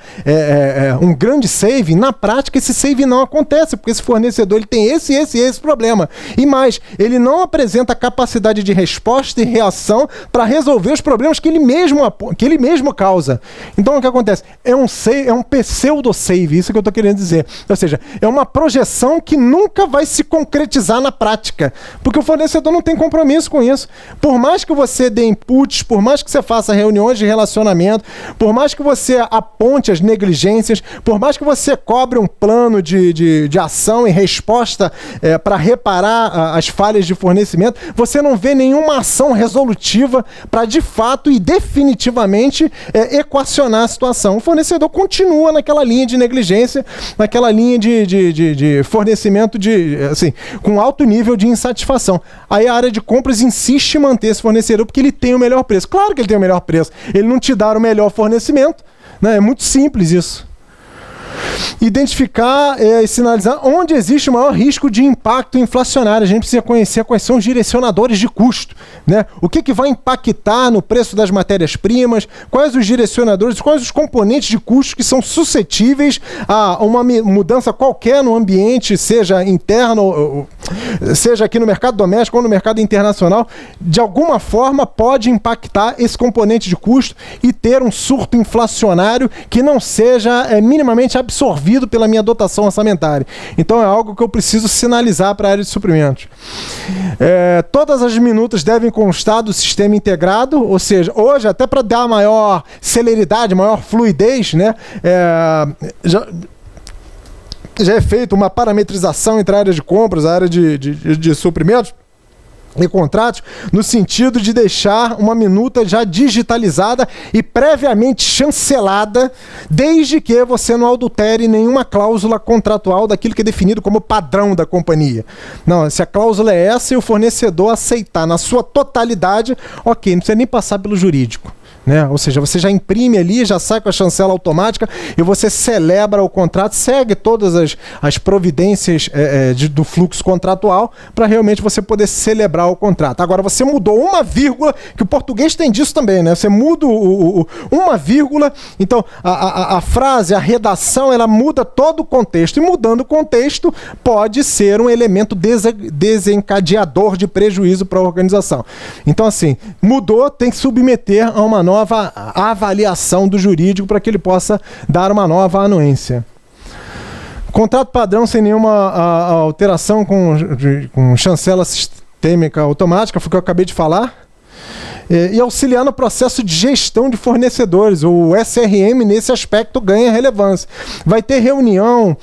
um grande saving, na prática esse saving não acontece, porque esse fornecedor ele tem esse problema. E mais, ele não apresenta capacidade de resposta e reação para resolver os problemas que ele mesmo causa. Então o que acontece? É um pseudo-save, isso que eu estou querendo dizer. Ou seja, é uma projeção que nunca vai se concretizar na prática, porque o fornecedor não tem compromisso com isso. Por mais que você dê inputs, por mais que você faça reuniões de relacionamento, por mais que você aponte as negligências, por mais que você cobre um plano de ação e resposta para reparar as falhas de fornecimento, você não vê nenhuma ação resolutiva para de fato e definitivamente equacionar a situação. O fornecedor continua naquela linha de negligência, naquela linha de fornecimento assim, com alto nível de insatisfação. Aí a área de compras insiste em manter esse fornecedor porque ele tem o melhor preço. Claro que ele tem o melhor preço. Ele não te dá o melhor fornecimento, né? É muito simples isso. Identificar e sinalizar onde existe o maior risco de impacto inflacionário. A gente precisa conhecer quais são os direcionadores de custo, né? O que vai impactar no preço das matérias-primas, quais os direcionadores, quais os componentes de custo que são suscetíveis a uma mudança qualquer no ambiente, seja interno, seja aqui no mercado doméstico ou no mercado internacional, de alguma forma pode impactar esse componente de custo e ter um surto inflacionário que não seja minimamente absorvido pela minha dotação orçamentária. Então é algo que eu preciso sinalizar para a área de suprimentos. Todas as minutas devem constar do sistema integrado, ou seja, hoje até para dar maior celeridade, maior fluidez, né? Já é feita uma parametrização entre a área de compras, a área de suprimentos e contratos, no sentido de deixar uma minuta já digitalizada e previamente chancelada, desde que você não adultere nenhuma cláusula contratual daquilo que é definido como padrão da companhia. Não, se a cláusula é essa e o fornecedor aceitar na sua totalidade, ok, não precisa nem passar pelo jurídico. Né? Ou seja, você já imprime ali, já sai com a chancela automática e você celebra o contrato, segue todas as providências do fluxo contratual para realmente você poder celebrar o contrato. Agora, você mudou uma vírgula, que o português tem disso também, né? Você muda uma vírgula, então a frase, a redação, ela muda todo o contexto, e mudando o contexto pode ser um elemento desencadeador de prejuízo para a organização. Então, assim, mudou, tem que submeter a uma nova avaliação do jurídico para que ele possa dar uma nova anuência. Contrato padrão sem nenhuma alteração com chancela sistêmica automática, foi o que eu acabei de falar. E auxiliar no processo de gestão de fornecedores. O SRM, nesse aspecto, ganha relevância. Vai ter reunião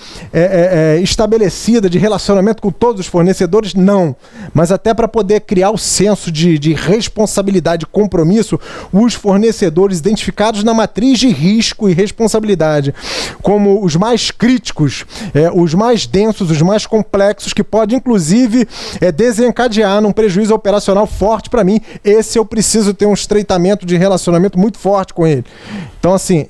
estabelecida de relacionamento com todos os fornecedores? Não. Mas até para poder criar o senso de responsabilidade e compromisso, os fornecedores identificados na matriz de risco e responsabilidade como os mais críticos, os mais densos, os mais complexos, que pode, inclusive, desencadear num prejuízo operacional forte para mim. Esse eu preciso ter um estreitamento de relacionamento muito forte com ele. Então, assim,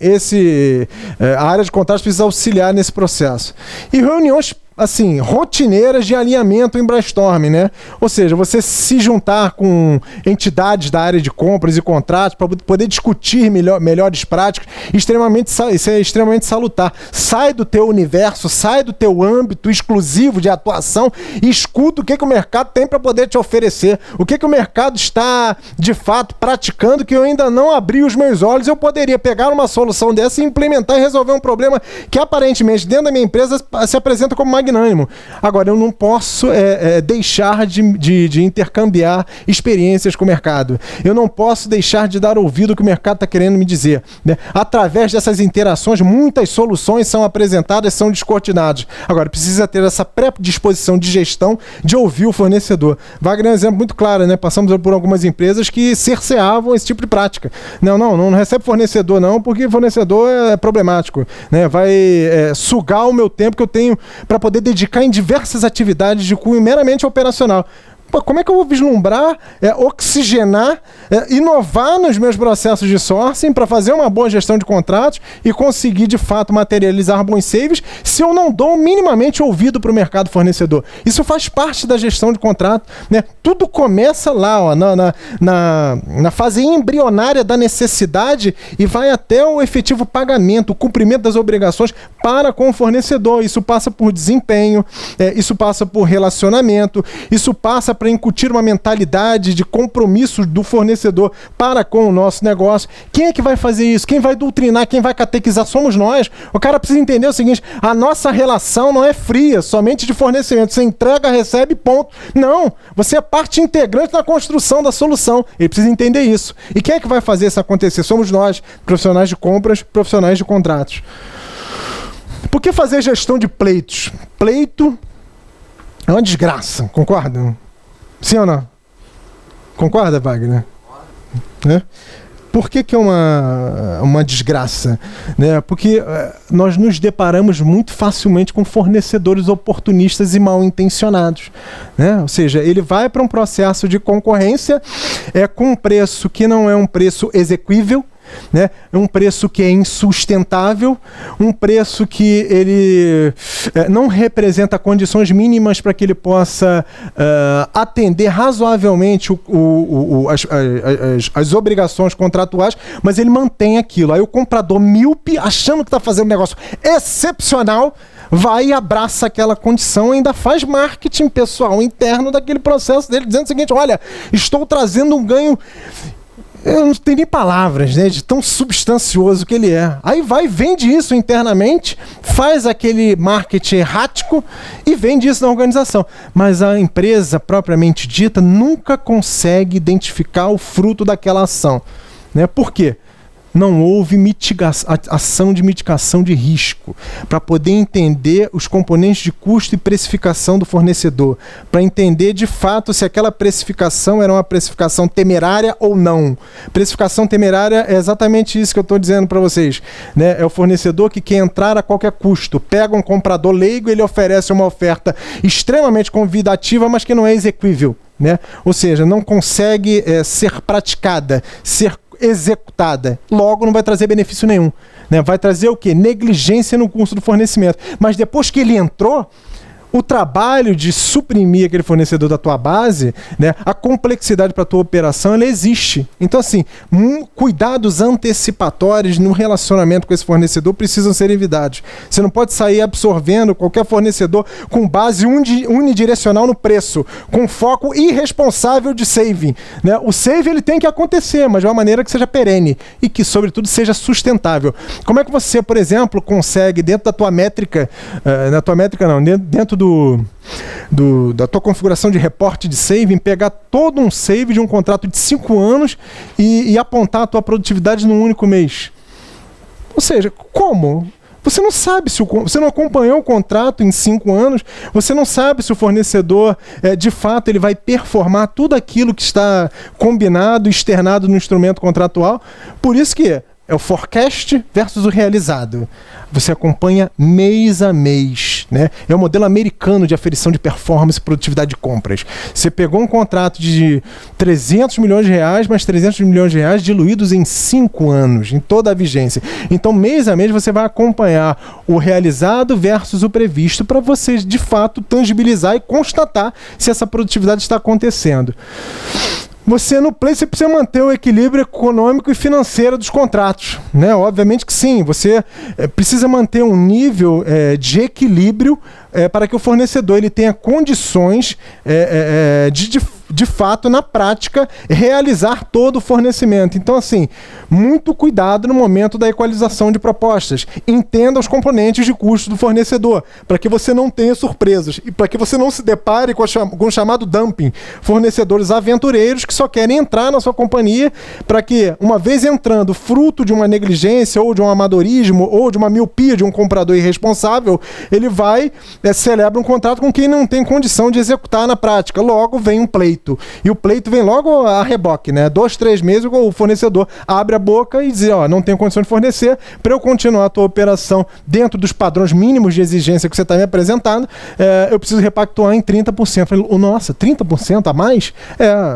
a área de contratos precisa auxiliar nesse processo. E reuniões, assim, rotineiras de alinhamento em brainstorming, né? Ou seja, você se juntar com entidades da área de compras e contratos para poder discutir melhores práticas, isso é extremamente salutar. Sai do teu universo, sai do teu âmbito exclusivo de atuação e escuta o que o mercado tem para poder te oferecer, o que o mercado está, de fato, praticando, que eu ainda não abri os meus olhos. Eu poderia pegar uma solução dessa e implementar e resolver um problema que, aparentemente, dentro da minha empresa se apresenta como magnânimo. Agora, eu não posso deixar de intercambiar experiências com o mercado. Eu não posso deixar de dar ouvido ao que o mercado está querendo me dizer, né? Através dessas interações, muitas soluções são apresentadas, são descortinadas. Agora, precisa ter essa predisposição de gestão de ouvir o fornecedor. Wagner é um exemplo muito claro, né? Passamos por algumas empresas que cerceavam esse tipo de prática. Não recebe fornecedor não, porque fornecedor é problemático, né? Vai sugar o meu tempo que eu tenho para poder dedicar em diversas atividades de cunho meramente operacional. Pô, como é que eu vou vislumbrar, oxigenar, inovar nos meus processos de sourcing para fazer uma boa gestão de contratos e conseguir, de fato, materializar bons saves se eu não dou minimamente ouvido para o mercado fornecedor? Isso faz parte da gestão de contrato, né? Tudo começa lá, ó, na fase embrionária da necessidade e vai até o efetivo pagamento, o cumprimento das obrigações para com o fornecedor. Isso passa por desempenho, isso passa por relacionamento, isso passa para incutir uma mentalidade de compromisso do fornecedor para com o nosso negócio. Quem é que vai fazer isso? Quem vai doutrinar? Quem vai catequizar? Somos nós. O cara precisa entender o seguinte: a nossa relação não é fria, somente de fornecimento. Você entrega, recebe, ponto. Não, você é parte integrante na construção da solução. Ele precisa entender isso. E quem é que vai fazer isso acontecer? Somos nós, profissionais de compras, profissionais de contratos. Por que fazer gestão de pleitos? Pleito é uma desgraça, concordam? Sim ou não? Concorda, Wagner? Por que é uma desgraça? Né? Porque nós nos deparamos muito facilmente com fornecedores oportunistas e mal intencionados. Né? Ou seja, ele vai para um processo de concorrência com um preço que não é um preço exequível, né? É um preço que é insustentável, um preço que ele não representa condições mínimas para que ele possa atender razoavelmente as obrigações contratuais, mas ele mantém aquilo. Aí o comprador míope, achando que está fazendo um negócio excepcional, vai e abraça aquela condição e ainda faz marketing pessoal interno daquele processo dele, dizendo o seguinte: olha, estou trazendo um ganho, eu não tenho nem palavras, né, de tão substancioso que ele é. Aí vai, vende isso internamente, faz aquele marketing errático e vende isso na organização. Mas a empresa propriamente dita nunca consegue identificar o fruto daquela ação, né? Por quê? Não houve ação de mitigação de risco para poder entender os componentes de custo e precificação do fornecedor, para entender de fato se aquela precificação era uma precificação temerária ou não. Precificação temerária é exatamente isso que eu estou dizendo para vocês, né? É o fornecedor que quer entrar a qualquer custo, pega um comprador leigo, ele oferece uma oferta extremamente convidativa, mas que não é exequível, né? Ou seja, não consegue ser praticada, ser executada, logo não vai trazer benefício nenhum, né? Vai trazer o quê? Negligência no custo do fornecimento. Mas depois que ele entrou, o trabalho de suprimir aquele fornecedor da tua base, né, a complexidade para a tua operação, ela existe. Então, assim, cuidados antecipatórios no relacionamento com esse fornecedor precisam ser evitados. Você não pode sair absorvendo qualquer fornecedor com base unidirecional no preço, com foco irresponsável de saving, né? O saving ele tem que acontecer, mas de uma maneira que seja perene e que, sobretudo, seja sustentável. Como é que você, por exemplo, consegue, dentro da tua métrica, dentro da tua configuração de reporte de saving, pegar todo um save de um contrato de 5 anos e apontar a tua produtividade num único mês? Ou seja, como? Você não sabe se você não acompanhou o contrato em 5 anos, você não sabe se o fornecedor, de fato, ele vai performar tudo aquilo que está combinado, externado no instrumento contratual. Por isso que é o forecast versus o realizado. Você acompanha mês a mês, né? É o modelo americano de aferição de performance e produtividade de compras. Você pegou um contrato de 300 milhões de reais, mas 300 milhões de reais diluídos em 5 anos, em toda a vigência. Então, mês a mês, você vai acompanhar o realizado versus o previsto para você, de fato, tangibilizar e constatar se essa produtividade está acontecendo. Você no play, você precisa manter o equilíbrio econômico e financeiro dos contratos, né? Obviamente que sim, você precisa manter um nível de equilíbrio para que o fornecedor ele tenha condições de fato, na prática, realizar todo o fornecimento. Então, assim, muito cuidado no momento da equalização de propostas. Entenda os componentes de custo do fornecedor, para que você não tenha surpresas e para que você não se depare com o chamado dumping. Fornecedores aventureiros que só querem entrar na sua companhia para que, uma vez entrando, fruto de uma negligência ou de um amadorismo ou de uma miopia de um comprador irresponsável, ele vai, celebra um contrato com quem não tem condição de executar na prática. Logo vem um pleito. E o pleito vem logo a reboque, né? 2, 3 meses o fornecedor abre a boca e diz: ó, não tenho condição de fornecer, para eu continuar a tua operação dentro dos padrões mínimos de exigência que você está me apresentando, eu preciso repactuar em 30%. Eu falei, nossa, 30% a mais?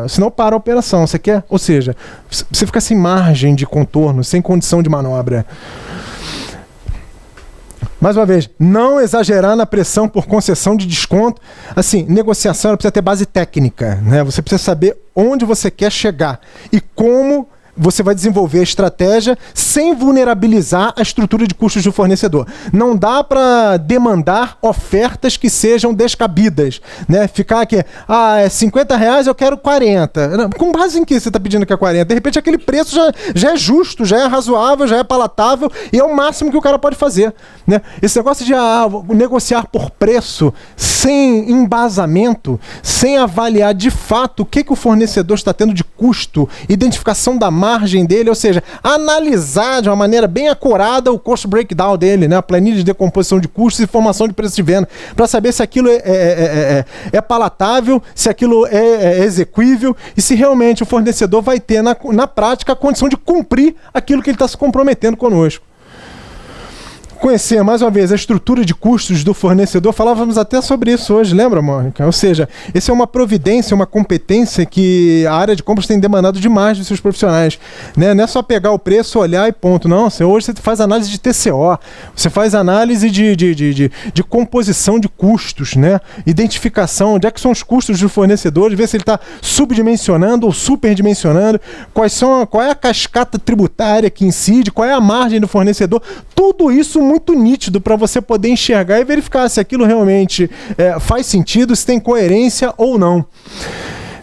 Senão para a operação. Você quer? Ou seja, você fica sem margem de contorno, sem condição de manobra. Mais uma vez, não exagerar na pressão por concessão de desconto. Assim, negociação ela precisa ter base técnica, né? Você precisa saber onde você quer chegar e como você vai desenvolver a estratégia sem vulnerabilizar a estrutura de custos do fornecedor. Não dá para demandar ofertas que sejam descabidas, né? Ficar aqui, é 50 reais, eu quero 40. Com base em que você está pedindo que é 40? De repente aquele preço já é justo, já é razoável, já é palatável e é o máximo que o cara pode fazer, né? Esse negócio de negociar por preço sem embasamento, sem avaliar de fato o que o fornecedor está tendo de custo, identificação da margem dele, ou seja, analisar de uma maneira bem acurada o cost breakdown dele, né? A planilha de decomposição de custos e formação de preço de venda, para saber se aquilo é palatável, se aquilo é exequível e se realmente o fornecedor vai ter na prática a condição de cumprir aquilo que ele está se comprometendo conosco. conhecer, mais uma vez, a estrutura de custos do fornecedor. Falávamos até sobre isso hoje, lembra, Mônica? Ou seja, essa é uma providência, uma competência que a área de compras tem demandado demais dos seus profissionais. Né? Não é só pegar o preço, olhar e ponto. Não, hoje você faz análise de TCO, você faz análise de composição de custos, né? Identificação, onde é que são os custos do fornecedor, ver se ele está subdimensionando ou superdimensionando, qual é a cascata tributária que incide, qual é a margem do fornecedor. Tudo isso muito nítido para você poder enxergar e verificar se aquilo realmente faz sentido, se tem coerência ou não.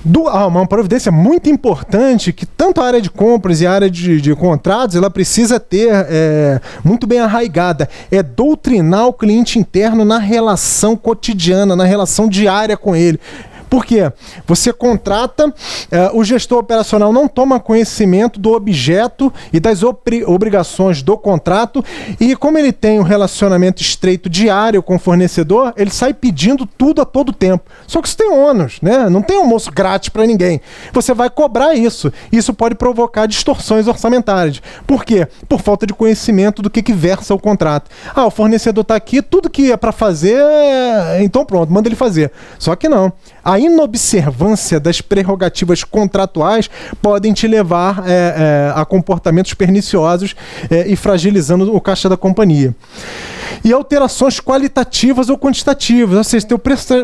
Uma providência muito importante que tanto a área de compras e a área de contratos ela precisa ter muito bem arraigada, é doutrinar o cliente interno na relação cotidiana, na relação diária com ele. Por quê? Você contrata, o gestor operacional não toma conhecimento do objeto e das obrigações do contrato, e como ele tem um relacionamento estreito diário com o fornecedor, ele sai pedindo tudo a todo tempo. Só que isso tem ônus, né? Não tem almoço grátis para ninguém. Você vai cobrar isso. Isso pode provocar distorções orçamentárias. Por quê? Por falta de conhecimento do que versa o contrato. O fornecedor está aqui, tudo que é para fazer, então pronto, manda ele fazer. Só que não. A inobservância das prerrogativas contratuais podem te levar a comportamentos perniciosos e fragilizando o caixa da companhia. E alterações qualitativas ou quantitativas, ou seja,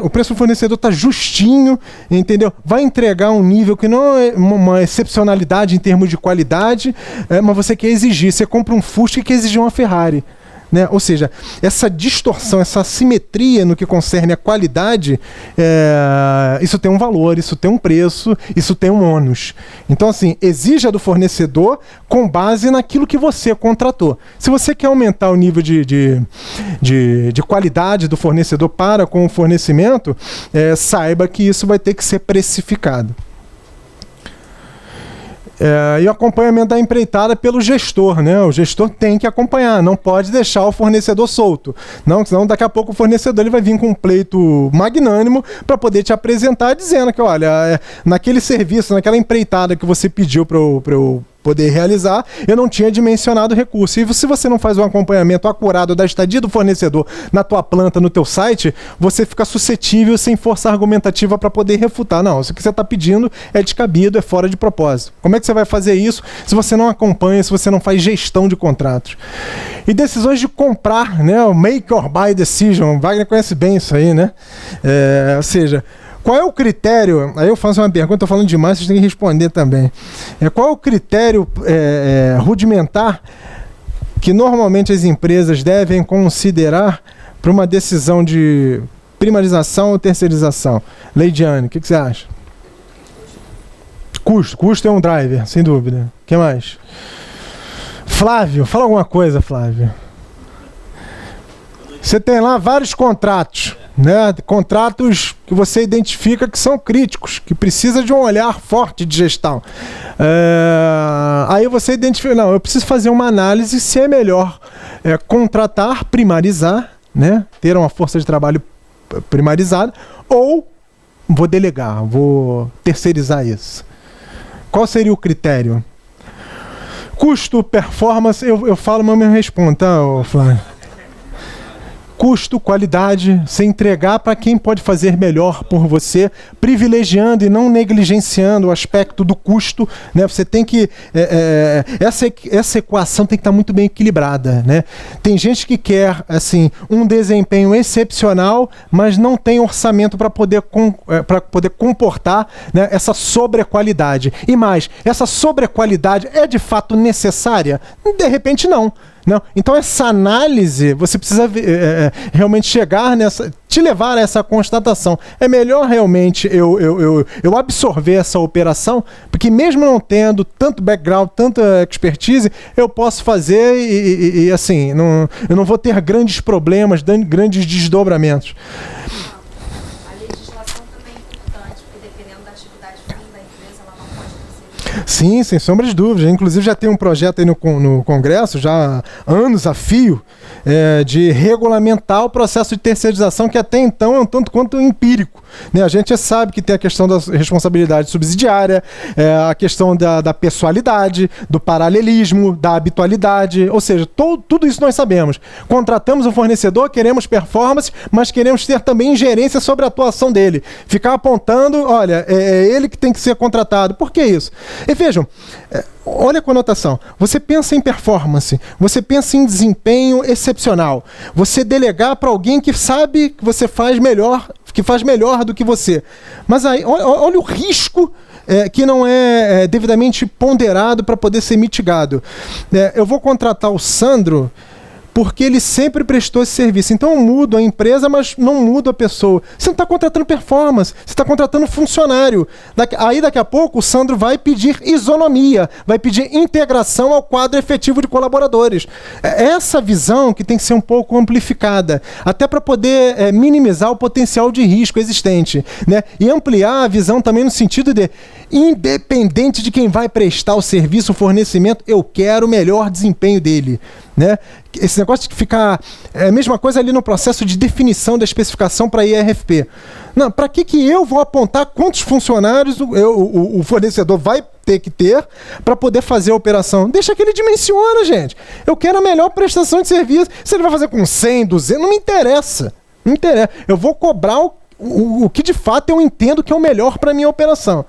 o preço do fornecedor está justinho, entendeu? Vai entregar um nível que não é uma excepcionalidade em termos de qualidade, mas você quer exigir. Você compra um Fusca e quer exigir uma Ferrari. Né? Ou seja, essa distorção, essa assimetria no que concerne a qualidade, isso tem um valor, isso tem um preço, isso tem um ônus. Então, assim, exija do fornecedor com base naquilo que você contratou. Se você quer aumentar o nível de qualidade do fornecedor para com o fornecimento, saiba que isso vai ter que ser precificado. E o acompanhamento da empreitada pelo gestor, né? O gestor tem que acompanhar, não pode deixar o fornecedor solto. Não, senão daqui a pouco o fornecedor ele vai vir com um pleito magnânimo para poder te apresentar dizendo que, olha, naquele serviço, naquela empreitada que você pediu para eu poder realizar, eu não tinha dimensionado o recurso. E se você não faz um acompanhamento acurado da estadia do fornecedor na tua planta, no teu site, você fica suscetível, sem força argumentativa para poder refutar. Não, isso que você está pedindo é descabido, é fora de propósito. Como é que você vai fazer isso se você não acompanha, se você não faz gestão de contratos? E decisões de comprar, né? O make or buy decision. Wagner conhece bem isso aí, né? Ou seja, qual é o critério? Aí eu faço uma pergunta, estou falando demais, vocês têm que responder também. Qual é o critério rudimentar que normalmente as empresas devem considerar para uma decisão de primarização ou terceirização? Leidiane, o que você acha? Custo. Custo é um driver, sem dúvida. O que mais? Flávio, fala alguma coisa, Flávio. Você tem lá vários contratos, né? Contratos que você identifica que são críticos, que precisa de um olhar forte de gestão. Aí você identifica, não, eu preciso fazer uma análise se é melhor contratar, primarizar, né? Ter uma força de trabalho primarizada, ou vou delegar, vou terceirizar isso. Qual seria o critério? Custo, performance, eu falo, mas eu me respondo, tá, Flávio? Custo, qualidade, você entregar para quem pode fazer melhor por você, privilegiando e não negligenciando o aspecto do custo, né? Você tem que... essa equação tem que estar muito bem equilibrada, né? Tem gente que quer um desempenho excepcional, mas não tem orçamento para poder comportar, né, essa sobrequalidade. E mais, essa sobrequalidade é de fato necessária? De repente não. Não. Então essa análise, você precisa realmente chegar nessa, te levar a essa constatação. É melhor realmente eu absorver essa operação, porque mesmo não tendo tanto background, tanta expertise, eu posso fazer e assim, eu não vou ter grandes problemas, grandes desdobramentos. Sim, sem sombra de dúvida. Inclusive já tem um projeto aí no Congresso, já há anos a fio, de regulamentar o processo de terceirização, que até então é um tanto quanto empírico. Né? A gente já sabe que tem a questão da responsabilidade subsidiária, a questão da pessoalidade, do paralelismo, da habitualidade, ou seja, tudo isso nós sabemos. Contratamos um fornecedor, queremos performance, mas queremos ter também ingerência sobre a atuação dele. Ficar apontando, olha, é ele que tem que ser contratado. Por que isso? E vejam, olha a conotação. Você pensa em performance, você pensa em desempenho excepcional. Você delegar para alguém que sabe que você faz melhor, que faz melhor do que você. Mas aí, olha o risco que não é devidamente ponderado para poder ser mitigado. Eu vou contratar o Sandro porque ele sempre prestou esse serviço. Então eu mudo a empresa, mas não mudo a pessoa. Você não está contratando performance, você está contratando funcionário. Aí daqui a pouco o Sandro vai pedir isonomia, vai pedir integração ao quadro efetivo de colaboradores. Essa visão que tem que ser um pouco amplificada, até para poder minimizar o potencial de risco existente, né? E ampliar a visão também no sentido de, independente de quem vai prestar o serviço, o fornecimento, eu quero o melhor desempenho dele. Né? Esse negócio de ficar... É a mesma coisa ali no processo de definição da especificação para IRFP. Não, para que eu vou apontar quantos funcionários o fornecedor vai ter que ter para poder fazer a operação? Deixa que ele dimensiona, gente. Eu quero a melhor prestação de serviço. Se ele vai fazer com 100, 200, não me interessa. Não interessa. Eu vou cobrar o que de fato eu entendo que é o melhor para a minha operação.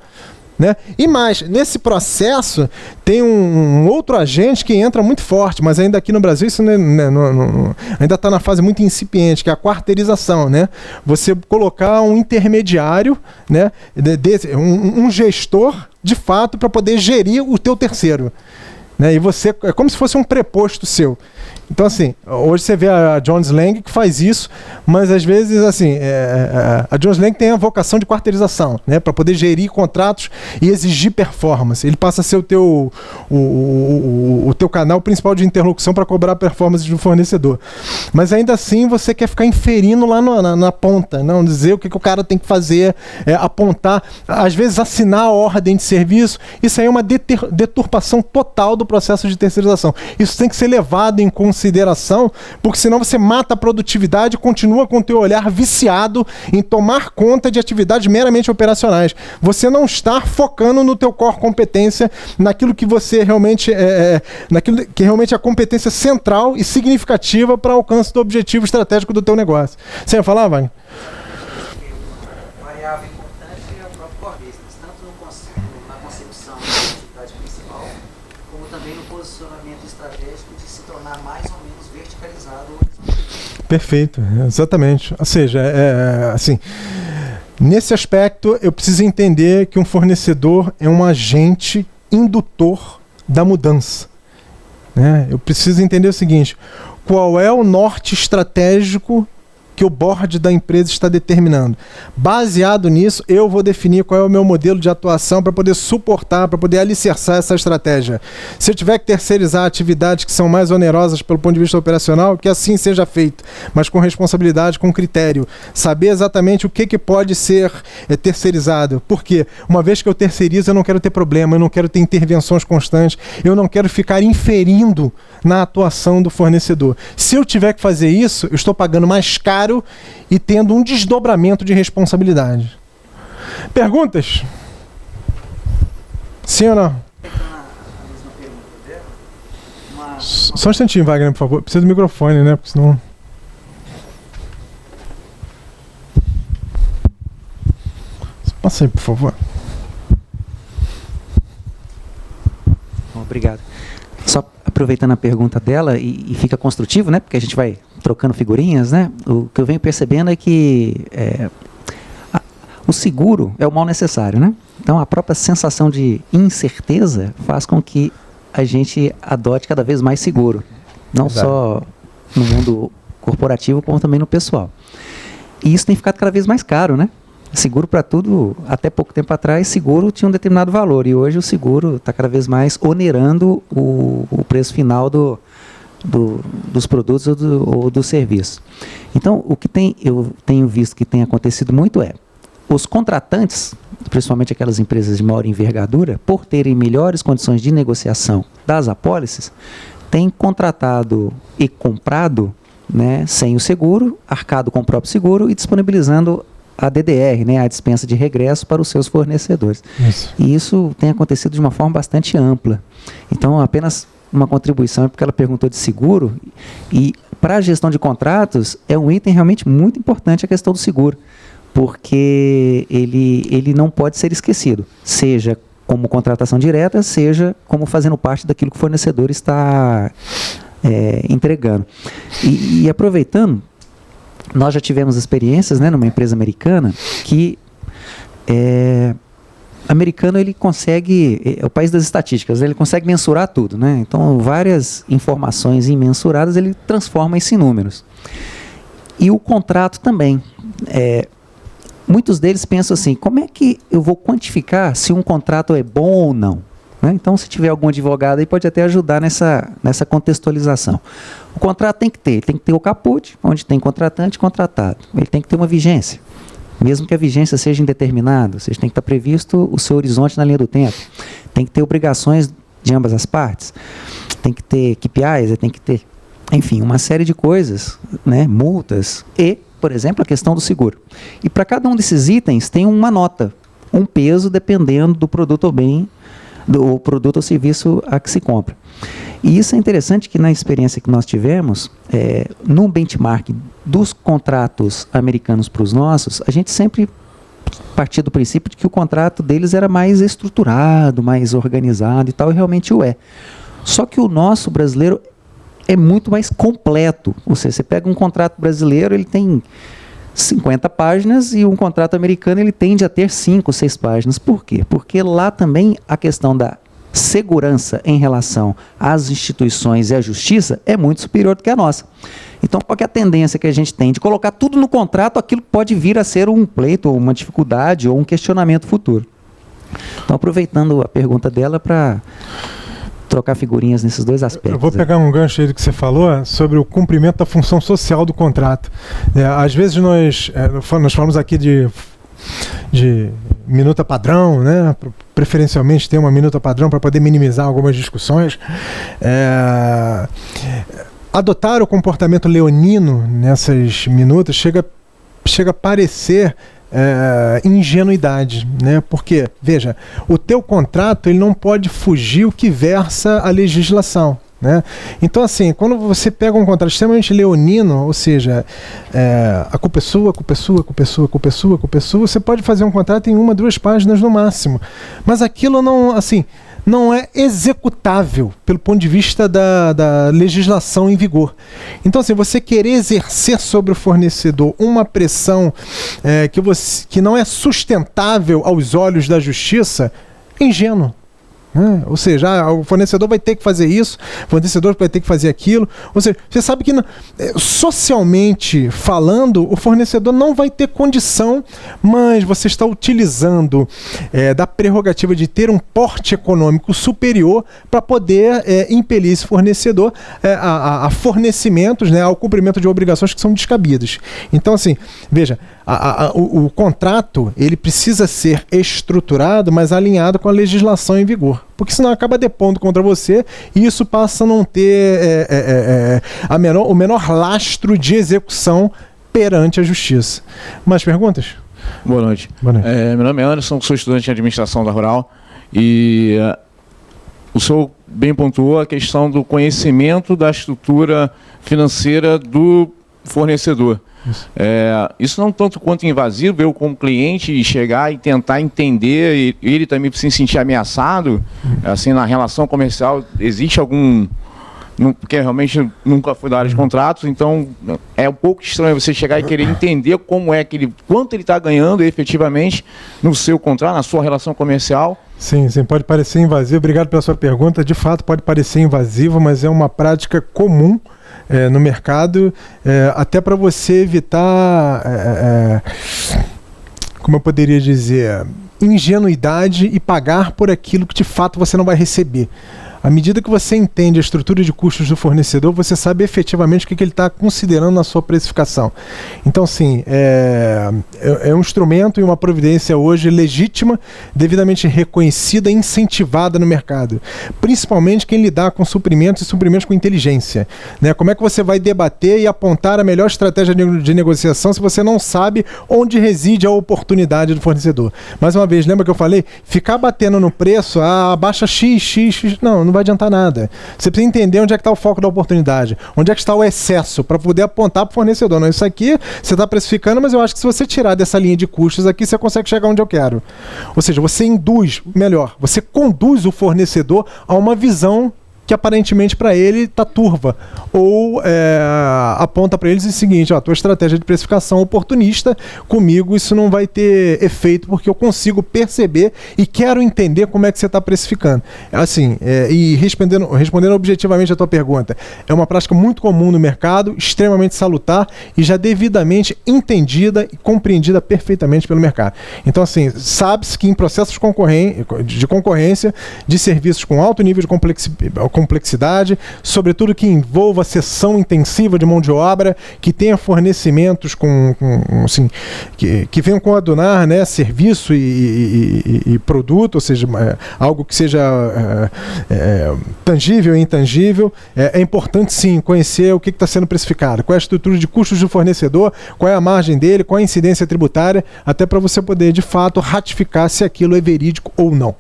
Né? E mais, nesse processo tem um outro agente que entra muito forte, mas ainda aqui no Brasil isso ainda está na fase muito incipiente, que é a quarteirização, né? Você colocar um intermediário, né? Um gestor de fato para poder gerir o teu terceiro. Né? E você, é como se fosse um preposto seu. Então, assim, hoje você vê a Jones Lang que faz isso, mas às vezes, assim, a Jones Lang tem a vocação de quarteirização, né, para poder gerir contratos e exigir performance. Ele passa a ser o teu canal principal de interlocução para cobrar a performance de um fornecedor. Mas ainda assim, você quer ficar inferindo lá na ponta, não dizer o que o cara tem que fazer, apontar, às vezes assinar a ordem de serviço. Isso aí é uma deturpação total do processo de terceirização. Isso tem que ser levado em consideração, porque senão você mata a produtividade e continua com o teu olhar viciado em tomar conta de atividades meramente operacionais. Você não está focando no teu core competência, naquilo que você realmente naquilo que realmente é a competência central e significativa para o alcance do objetivo estratégico do teu negócio. Você ia falar, Wagner? Variável importante é o próprio core business, tanto na concepção da atividade principal, como também no posicionamento estratégico de se tornar mais ou menos verticalizado ou horizontal. Perfeito, exatamente. Ou seja, assim, nesse aspecto eu preciso entender que um fornecedor é um agente indutor da mudança. Né? Eu preciso entender o seguinte: qual é o norte estratégico que o board da empresa está determinando. Baseado nisso, eu vou definir qual é o meu modelo de atuação para poder suportar, para poder alicerçar essa estratégia. Se eu tiver que terceirizar atividades que são mais onerosas pelo ponto de vista operacional, que assim seja feito, mas com responsabilidade, com critério. Saber exatamente o que pode ser terceirizado. Por quê? Uma vez que eu terceirizo, eu não quero ter problema, eu não quero ter intervenções constantes, eu não quero ficar inferindo na atuação do fornecedor. Se eu tiver que fazer isso, eu estou pagando mais caro e tendo um desdobramento de responsabilidade. Perguntas? Sim ou não? Só um instantinho, Wagner, por favor. Precisa do microfone, né? Porque senão... Passa aí, por favor. Obrigado. Só aproveitando a pergunta dela, e fica construtivo, né? Porque a gente vai trocando figurinhas, né? O que eu venho percebendo é que o seguro é o mal necessário, né? Então, a própria sensação de incerteza faz com que a gente adote cada vez mais seguro. Não só no mundo corporativo, como também no pessoal. E isso tem ficado cada vez mais caro, né? Seguro para tudo, até pouco tempo atrás, seguro tinha um determinado valor. E hoje o seguro está cada vez mais onerando o preço final dos produtos ou do serviço. Então, o que eu tenho visto que tem acontecido muito os contratantes, principalmente aquelas empresas de maior envergadura, por terem melhores condições de negociação das apólices, têm contratado e comprado, né, sem o seguro, arcado com o próprio seguro e disponibilizando a DDR, né, a dispensa de regresso para os seus fornecedores. Isso. E isso tem acontecido de uma forma bastante ampla. Então, apenas uma contribuição, porque ela perguntou de seguro, e para a gestão de contratos é um item realmente muito importante a questão do seguro, porque ele não pode ser esquecido, seja como contratação direta, seja como fazendo parte daquilo que o fornecedor está entregando. E aproveitando, nós já tivemos experiências, né, numa empresa americana que americano, ele consegue, é o país das estatísticas, ele consegue mensurar tudo, né? Então, várias informações imensuradas, ele transforma isso em números. E o contrato também. Muitos deles pensam assim, como é que eu vou quantificar se um contrato é bom ou não? Né? Então, se tiver algum advogado aí, pode até ajudar nessa contextualização. O contrato tem que ter o caput, onde tem contratante e contratado. Ele tem que ter uma vigência. Mesmo que a vigência seja indeterminada, ou seja, tem que estar previsto o seu horizonte na linha do tempo. Tem que ter obrigações de ambas as partes. Tem que ter KPIs, tem que ter, enfim, uma série de coisas, né, multas e, por exemplo, a questão do seguro. E para cada um desses itens tem uma nota, um peso dependendo do produto ou bem, do produto ou serviço a que se compra. E isso é interessante que na experiência que nós tivemos, no benchmark dos contratos americanos para os nossos, a gente sempre partia do princípio de que o contrato deles era mais estruturado, mais organizado e tal, e realmente o é. Só que o nosso brasileiro é muito mais completo. Ou seja, você pega um contrato brasileiro, ele tem 50 páginas e um contrato americano ele tende a ter 5, 6 páginas. Por quê? Porque lá também a questão da segurança em relação às instituições e à justiça é muito superior do que a nossa. Então, qual que é a tendência que a gente tem? De colocar tudo no contrato, aquilo que pode vir a ser um pleito, ou uma dificuldade, ou um questionamento futuro. Então, aproveitando a pergunta dela para trocar figurinhas nesses dois aspectos. Eu vou pegar um gancho aí do que você falou sobre o cumprimento da função social do contrato. Às vezes nós falamos aqui de minuta padrão, né? Preferencialmente ter uma minuta padrão para poder minimizar algumas discussões. Adotar o comportamento leonino nessas minutas chega a parecer ingenuidade, né? Porque, veja, o teu contrato ele não pode fugir o que versa a legislação, né? Então, assim, quando você pega um contrato extremamente leonino, ou seja, a culpa é sua, a culpa é sua, a culpa é sua, a culpa é sua, a culpa é sua, você pode fazer um contrato em 1, 2 páginas no máximo, mas aquilo não, assim, não é executável pelo ponto de vista da legislação em vigor. Então, assim, você querer exercer sobre o fornecedor uma pressão que não é sustentável aos olhos da justiça é ingênuo. Ou seja, o fornecedor vai ter que fazer isso, o fornecedor vai ter que fazer aquilo. Ou seja, você sabe que socialmente falando, o fornecedor não vai ter condição, mas você está utilizando da prerrogativa de ter um porte econômico superior para poder impelir esse fornecedor a fornecimentos, né, ao cumprimento de obrigações que são descabidas. Então, assim, veja, o contrato ele precisa ser estruturado, mas alinhado com a legislação em vigor. Porque senão acaba depondo contra você e isso passa a não ter o menor lastro de execução perante a justiça. Mais perguntas? Boa noite. Boa noite. Meu nome é Anderson, sou estudante de administração da Rural e o senhor bem pontuou a questão do conhecimento da estrutura financeira do fornecedor. Isso não tanto quanto invasivo, eu como cliente chegar e tentar entender, e ele também se sentir ameaçado, assim, na relação comercial, existe algum... porque realmente nunca fui da área de contratos, então é um pouco estranho você chegar e querer entender como é que quanto ele está ganhando efetivamente no seu contrato, na sua relação comercial. Sim, pode parecer invasivo. Obrigado pela sua pergunta. De fato, pode parecer invasivo, mas é uma prática comum no mercado, até para você evitar, como eu poderia dizer, ingenuidade e pagar por aquilo que de fato você não vai receber. À medida que você entende a estrutura de custos do fornecedor, você sabe efetivamente o que ele está considerando na sua precificação. Então, sim, é um instrumento e uma providência hoje legítima, devidamente reconhecida e incentivada no mercado. Principalmente quem lidar com suprimentos e suprimentos com inteligência, né? Como é que você vai debater e apontar a melhor estratégia de negociação se você não sabe onde reside a oportunidade do fornecedor? Mais uma vez, lembra que eu falei? Ficar batendo no preço, abaixa X, não vai adiantar nada. Você precisa entender onde é que está o foco da oportunidade, onde é que está o excesso, para poder apontar para o fornecedor. Não, isso aqui você está precificando, mas eu acho que se você tirar dessa linha de custos aqui, você consegue chegar onde eu quero. Ou seja, você você conduz o fornecedor a uma visão que aparentemente para ele está turva, ou aponta para eles o seguinte: a tua estratégia de precificação oportunista, comigo isso não vai ter efeito, porque eu consigo perceber e quero entender como é que você está precificando. Assim, e respondendo objetivamente a tua pergunta, é uma prática muito comum no mercado, extremamente salutar e já devidamente entendida e compreendida perfeitamente pelo mercado. Então, assim, sabe-se que em processos de concorrência de serviços com alto nível de complexidade, sobretudo que envolva cessão intensiva de mão de obra, que tenha fornecimentos assim, que venham coadunar, né, serviço e produto, ou seja, algo que seja tangível e intangível. É importante, sim, conhecer o que está sendo precificado, qual é a estrutura de custos do fornecedor, qual é a margem dele, qual é a incidência tributária, até para você poder, de fato, ratificar se aquilo é verídico ou não.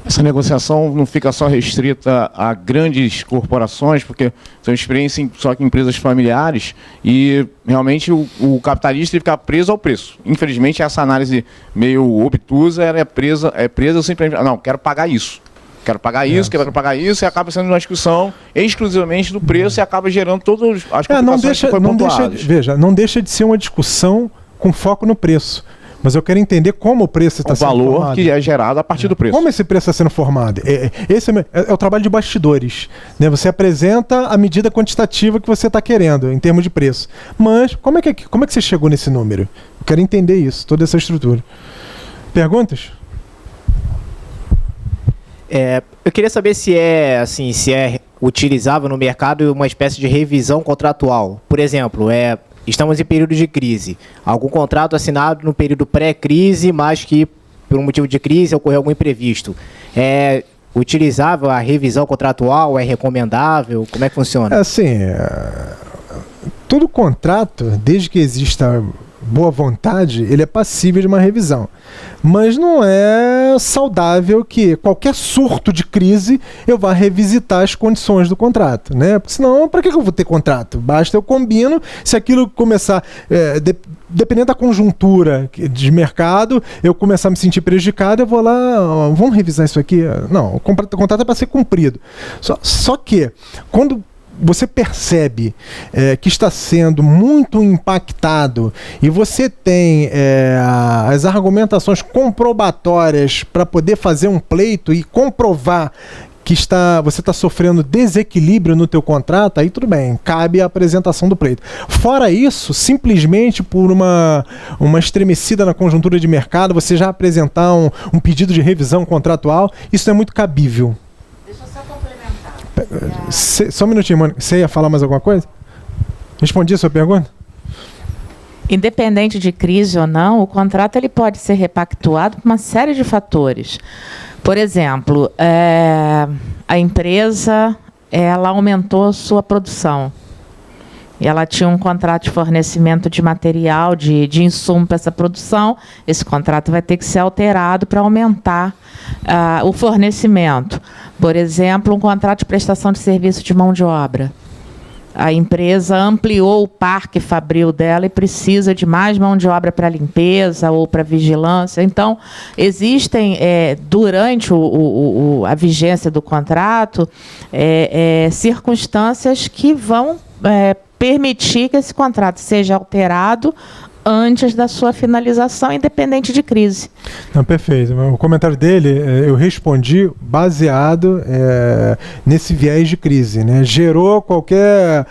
Essa negociação não fica só restrita a grandes corporações, porque tenho experiência só em empresas familiares e realmente o capitalista fica preso ao preço. Infelizmente, essa análise meio obtusa, ela é presa simplesmente, não, quero pagar isso. Quero pagar isso, e acaba sendo uma discussão exclusivamente do preço e acaba gerando todas as complicações que foi pontuadas. Não deixa de ser uma discussão com foco no preço. Mas eu quero entender como o preço está sendo formado. O valor que é gerado a partir do preço. Como esse preço está sendo formado? Esse é o trabalho de bastidores, né? Você apresenta a medida quantitativa que você está querendo, em termos de preço. Mas como é que você chegou nesse número? Eu quero entender isso, toda essa estrutura. Perguntas? Eu queria saber se é utilizável no mercado uma espécie de revisão contratual. Por exemplo, estamos em período de crise. Algum contrato assinado no período pré-crise, mas que, por um motivo de crise, ocorreu algum imprevisto. É utilizável a revisão contratual? É recomendável? Como é que funciona? Assim, todo contrato, desde que exista boa vontade, ele é passível de uma revisão. Mas não é saudável que qualquer surto de crise eu vá revisitar as condições do contrato, né? Porque senão, para que eu vou ter contrato? Basta eu combino, se aquilo começar, dependendo da conjuntura de mercado, eu começar a me sentir prejudicado, eu vou lá, vamos revisar isso aqui? Não, o contrato é para ser cumprido. Só que, quando você percebe que está sendo muito impactado e você tem as argumentações comprobatórias para poder fazer um pleito e comprovar que você está sofrendo desequilíbrio no teu contrato, aí tudo bem, cabe a apresentação do pleito. Fora isso, simplesmente por uma estremecida na conjuntura de mercado, você já apresentar um pedido de revisão contratual, isso não é muito cabível. Só um minutinho, Mônica. Você ia falar mais alguma coisa? Respondi a sua pergunta? Independente de crise ou não, o contrato ele pode ser repactuado por uma série de fatores. Por exemplo, a empresa ela aumentou sua produção. E ela tinha um contrato de fornecimento de material, de insumo para essa produção. Esse contrato vai ter que ser alterado para aumentar o fornecimento. Por exemplo, um contrato de prestação de serviço de mão de obra. A empresa ampliou o parque fabril dela e precisa de mais mão de obra para limpeza ou para vigilância. Então, existem, durante a vigência do contrato, circunstâncias que vão permitir que esse contrato seja alterado antes da sua finalização, independente de crise. Não, perfeito. O comentário dele, eu respondi baseado nesse viés de crise, né? Gerou qualquer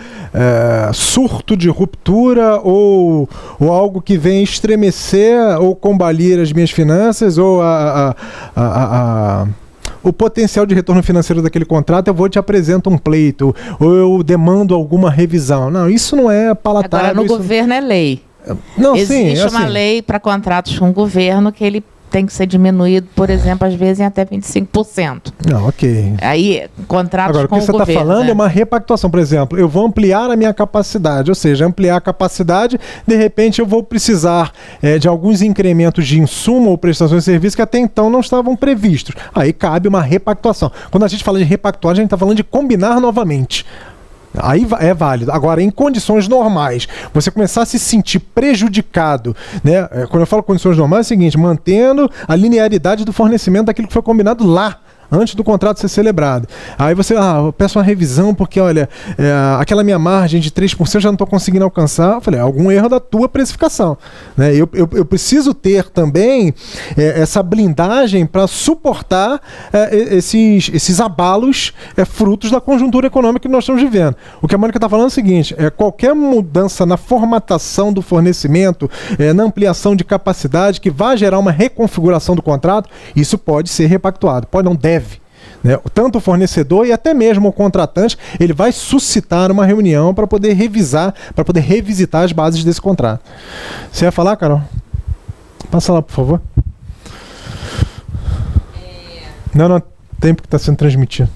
surto de ruptura ou algo que venha estremecer ou combalir as minhas finanças ou o potencial de retorno financeiro daquele contrato, eu vou te apresentar um pleito, ou eu demando alguma revisão. Não, isso não é palatável. Agora, no governo é lei. Não, Existe sim, uma assim, lei para contratos com o governo que ele tem que ser diminuído, por exemplo, às vezes em até 25%. Não, ok. Aí, contratos Agora, o com que o você está governo. falando né? é uma repactuação. Por exemplo, eu vou ampliar a minha capacidade, ou seja, ampliar a capacidade, de repente eu vou precisar de alguns incrementos de insumo ou prestações de serviço que até então não estavam previstos. Aí cabe uma repactuação. Quando a gente fala de repactuar, a gente está falando de combinar novamente. Aí é válido. Agora, em condições normais, você começar a se sentir prejudicado, né? Quando eu falo condições normais, é o seguinte: mantendo a linearidade do fornecimento daquilo que foi combinado lá, antes do contrato ser celebrado. Aí você, eu peço uma revisão porque, olha, aquela minha margem de 3% eu já não estou conseguindo alcançar. Eu falei, algum erro da tua precificação. Né? Eu preciso ter também essa blindagem para suportar esses abalos frutos da conjuntura econômica que nós estamos vivendo. O que a Mônica está falando é o seguinte, qualquer mudança na formatação do fornecimento, na ampliação de capacidade que vai gerar uma reconfiguração do contrato, isso pode ser repactuado, não deve. Né? Tanto o fornecedor e até mesmo o contratante, ele vai suscitar uma reunião para poder revisar, para poder revisitar as bases desse contrato. Você ia falar, Carol? Passa lá, por favor. Não, tempo que está sendo transmitido.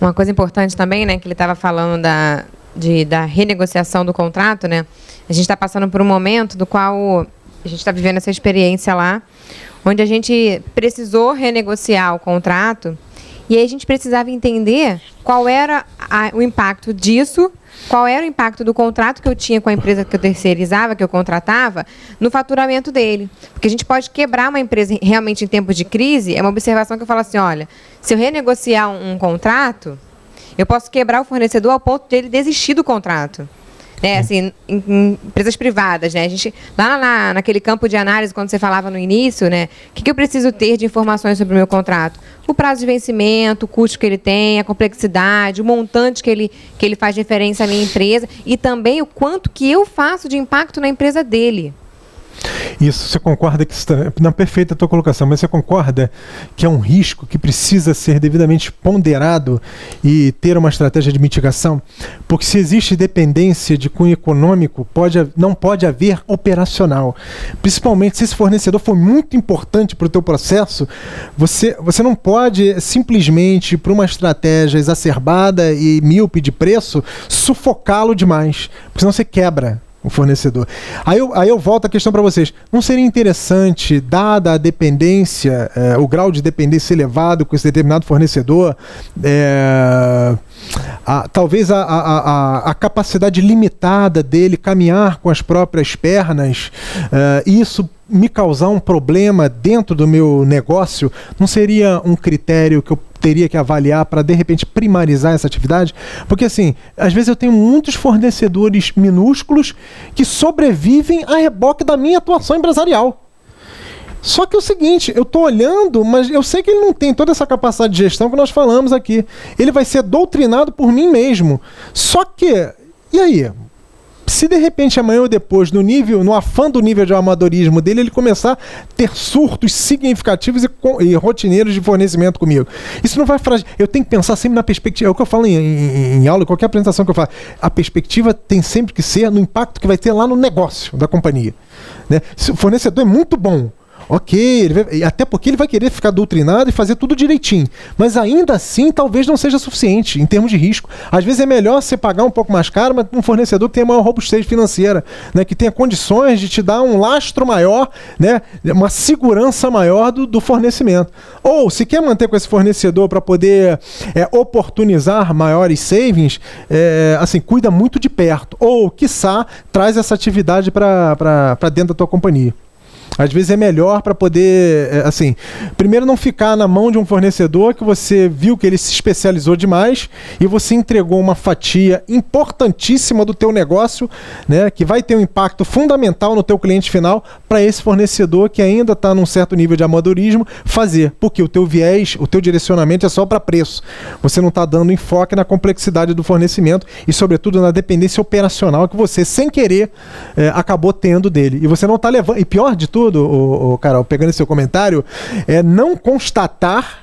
Uma coisa importante também, né, que ele estava falando da renegociação do contrato, né? A gente está passando por um momento do qual a gente está vivendo essa experiência lá, onde a gente precisou renegociar o contrato e aí a gente precisava entender qual era o impacto disso, qual era o impacto do contrato que eu tinha com a empresa que eu terceirizava, que eu contratava, no faturamento dele. Porque a gente pode quebrar uma empresa realmente em tempos de crise, é uma observação que eu falo assim, olha, se eu renegociar um contrato, eu posso quebrar o fornecedor ao ponto de ele desistir do contrato. Assim, em empresas privadas, né? A gente, lá naquele campo de análise, quando você falava no início, né? O que eu preciso ter de informações sobre o meu contrato? O prazo de vencimento, o custo que ele tem, a complexidade, o montante que ele faz referência à minha empresa e também o quanto que eu faço de impacto na empresa dele. Isso, você concorda que não, perfeita a tua colocação, mas você concorda que é um risco que precisa ser devidamente ponderado e ter uma estratégia de mitigação? Porque se existe dependência de cunho econômico, não pode haver operacional. Principalmente se esse fornecedor for muito importante para o teu processo, você não pode simplesmente, por uma estratégia exacerbada e míope de preço, sufocá-lo demais, porque senão você quebra o fornecedor. Aí eu volto a questão para vocês. Não seria interessante, dada a dependência, o grau de dependência elevado com esse determinado fornecedor, talvez a capacidade limitada dele caminhar com as próprias pernas, isso me causar um problema dentro do meu negócio, não seria um critério que eu teria que avaliar para, de repente, primarizar essa atividade? Porque, assim, às vezes eu tenho muitos fornecedores minúsculos que sobrevivem a reboque da minha atuação empresarial. Só que é o seguinte, eu estou olhando, mas eu sei que ele não tem toda essa capacidade de gestão que nós falamos aqui. Ele vai ser doutrinado por mim mesmo. Só que, e aí? Se de repente amanhã ou depois, no afã do nível de amadorismo dele, ele começar a ter surtos significativos e rotineiros de fornecimento comigo, isso não vai fragilizar. Eu tenho que pensar sempre na perspectiva. É o que eu falo em aula, qualquer apresentação que eu faço. A perspectiva tem sempre que ser no impacto que vai ter lá no negócio da companhia. Né? Se o fornecedor é muito bom, ok, até porque ele vai querer ficar doutrinado e fazer tudo direitinho. Mas ainda assim, talvez não seja suficiente em termos de risco. Às vezes é melhor você pagar um pouco mais caro, mas um fornecedor que tenha maior robustez financeira, né, que tenha condições de te dar um lastro maior, né, uma segurança maior do fornecimento. Ou, se quer manter com esse fornecedor para poder oportunizar maiores savings, assim, cuida muito de perto. Ou, quiçá, traz essa atividade para dentro da tua companhia. Às vezes é melhor para poder, assim, primeiro não ficar na mão de um fornecedor que você viu que ele se especializou demais e você entregou uma fatia importantíssima do teu negócio, né, que vai ter um impacto fundamental no teu cliente final, para esse fornecedor que ainda está num certo nível de amadorismo fazer, porque o teu viés, o teu direcionamento é só para preço. Você não está dando enfoque na complexidade do fornecimento e, sobretudo, na dependência operacional que você, sem querer, acabou tendo dele. E você não está levando, e pior de tudo, tudo, Carol, pegando esse seu comentário, é não constatar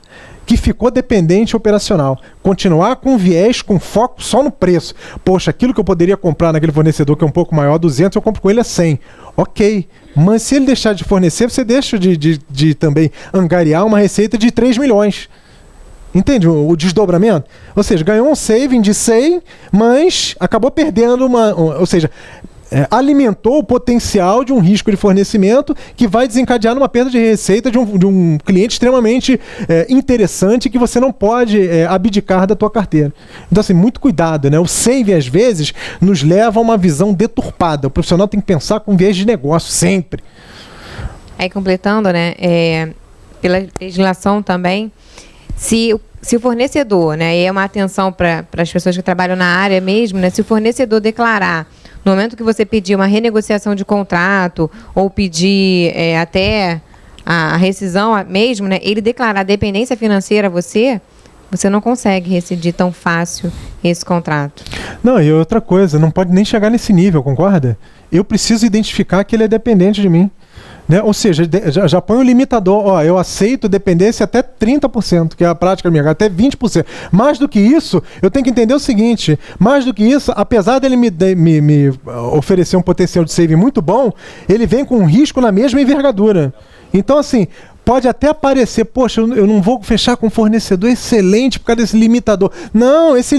que ficou dependente operacional. Continuar com viés, com foco só no preço. Poxa, aquilo que eu poderia comprar naquele fornecedor que é um pouco maior, 200, eu compro com ele a 100. Ok. Mas se ele deixar de fornecer, você deixa de também angariar uma receita de 3 milhões. Entende o desdobramento? Ou seja, ganhou um saving de 100, mas acabou perdendo ou seja, alimentou o potencial de um risco de fornecimento que vai desencadear numa perda de receita de um cliente extremamente interessante que você não pode abdicar da tua carteira. Então, assim, muito cuidado, né? O save, às vezes, nos leva a uma visão deturpada. O profissional tem que pensar com viés de negócio, sempre. Aí, completando, né? Pela legislação também, se o fornecedor, né? E é uma atenção para as pessoas que trabalham na área mesmo, né? Se o fornecedor declarar no momento que você pedir uma renegociação de contrato ou pedir até a rescisão mesmo, né, ele declarar dependência financeira a você não consegue rescindir tão fácil esse contrato. Não, e outra coisa, não pode nem chegar nesse nível, concorda? Eu preciso identificar que ele é dependente de mim. Né? Ou seja, já põe o limitador, ó, eu aceito dependência até 30%, que é a prática do mercado, até 20%. Mais do que isso, eu tenho que entender o seguinte, mais do que isso, apesar dele me oferecer um potencial de saving muito bom, ele vem com um risco na mesma envergadura. Então, assim, pode até aparecer, poxa, eu não vou fechar com um fornecedor excelente por causa desse limitador. Não, esse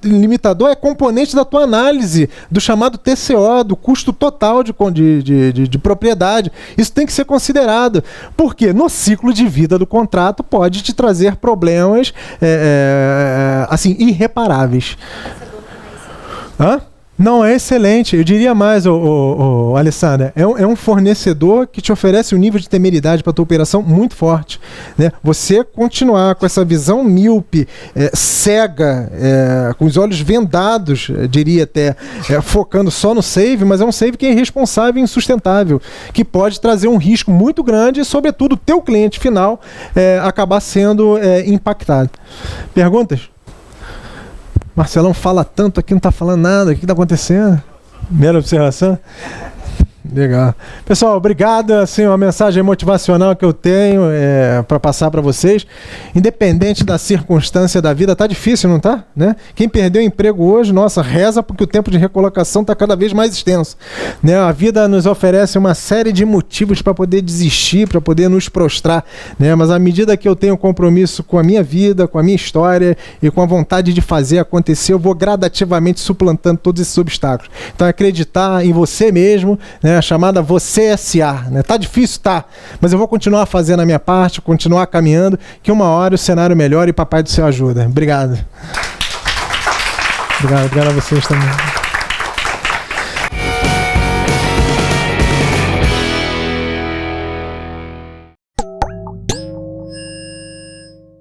limitador é componente da tua análise, do chamado TCO, do custo total de propriedade. Isso tem que ser considerado, porque no ciclo de vida do contrato pode te trazer problemas assim, irreparáveis. Hã? Não, é excelente. Eu diria mais, Alessandra, é um fornecedor que te oferece um nível de temeridade para a tua operação muito forte. Né? Você continuar com essa visão míope, cega, com os olhos vendados, diria até, focando só no save, mas é um save que é irresponsável e insustentável, que pode trazer um risco muito grande e, sobretudo, o teu cliente final acabar sendo impactado. Perguntas? Marcelão fala tanto aqui, não está falando nada. O que está acontecendo? Primeira observação? Legal. Pessoal, obrigado. Assim, uma mensagem motivacional que eu tenho para passar para vocês. Independente da circunstância da vida, tá difícil, não tá? Né? Quem perdeu o emprego hoje, nossa, reza porque o tempo de recolocação está cada vez mais extenso. Né? A vida nos oferece uma série de motivos para poder desistir, para poder nos prostrar. Né? Mas à medida que eu tenho compromisso com a minha vida, com a minha história e com a vontade de fazer acontecer, eu vou gradativamente suplantando todos esses obstáculos. Então, acreditar em você mesmo, né? A chamada Você S.A. Né? Tá difícil, tá, mas eu vou continuar fazendo a minha parte, continuar caminhando, que uma hora o cenário melhora e Papai do Céu ajuda. Obrigado. Obrigado a vocês também.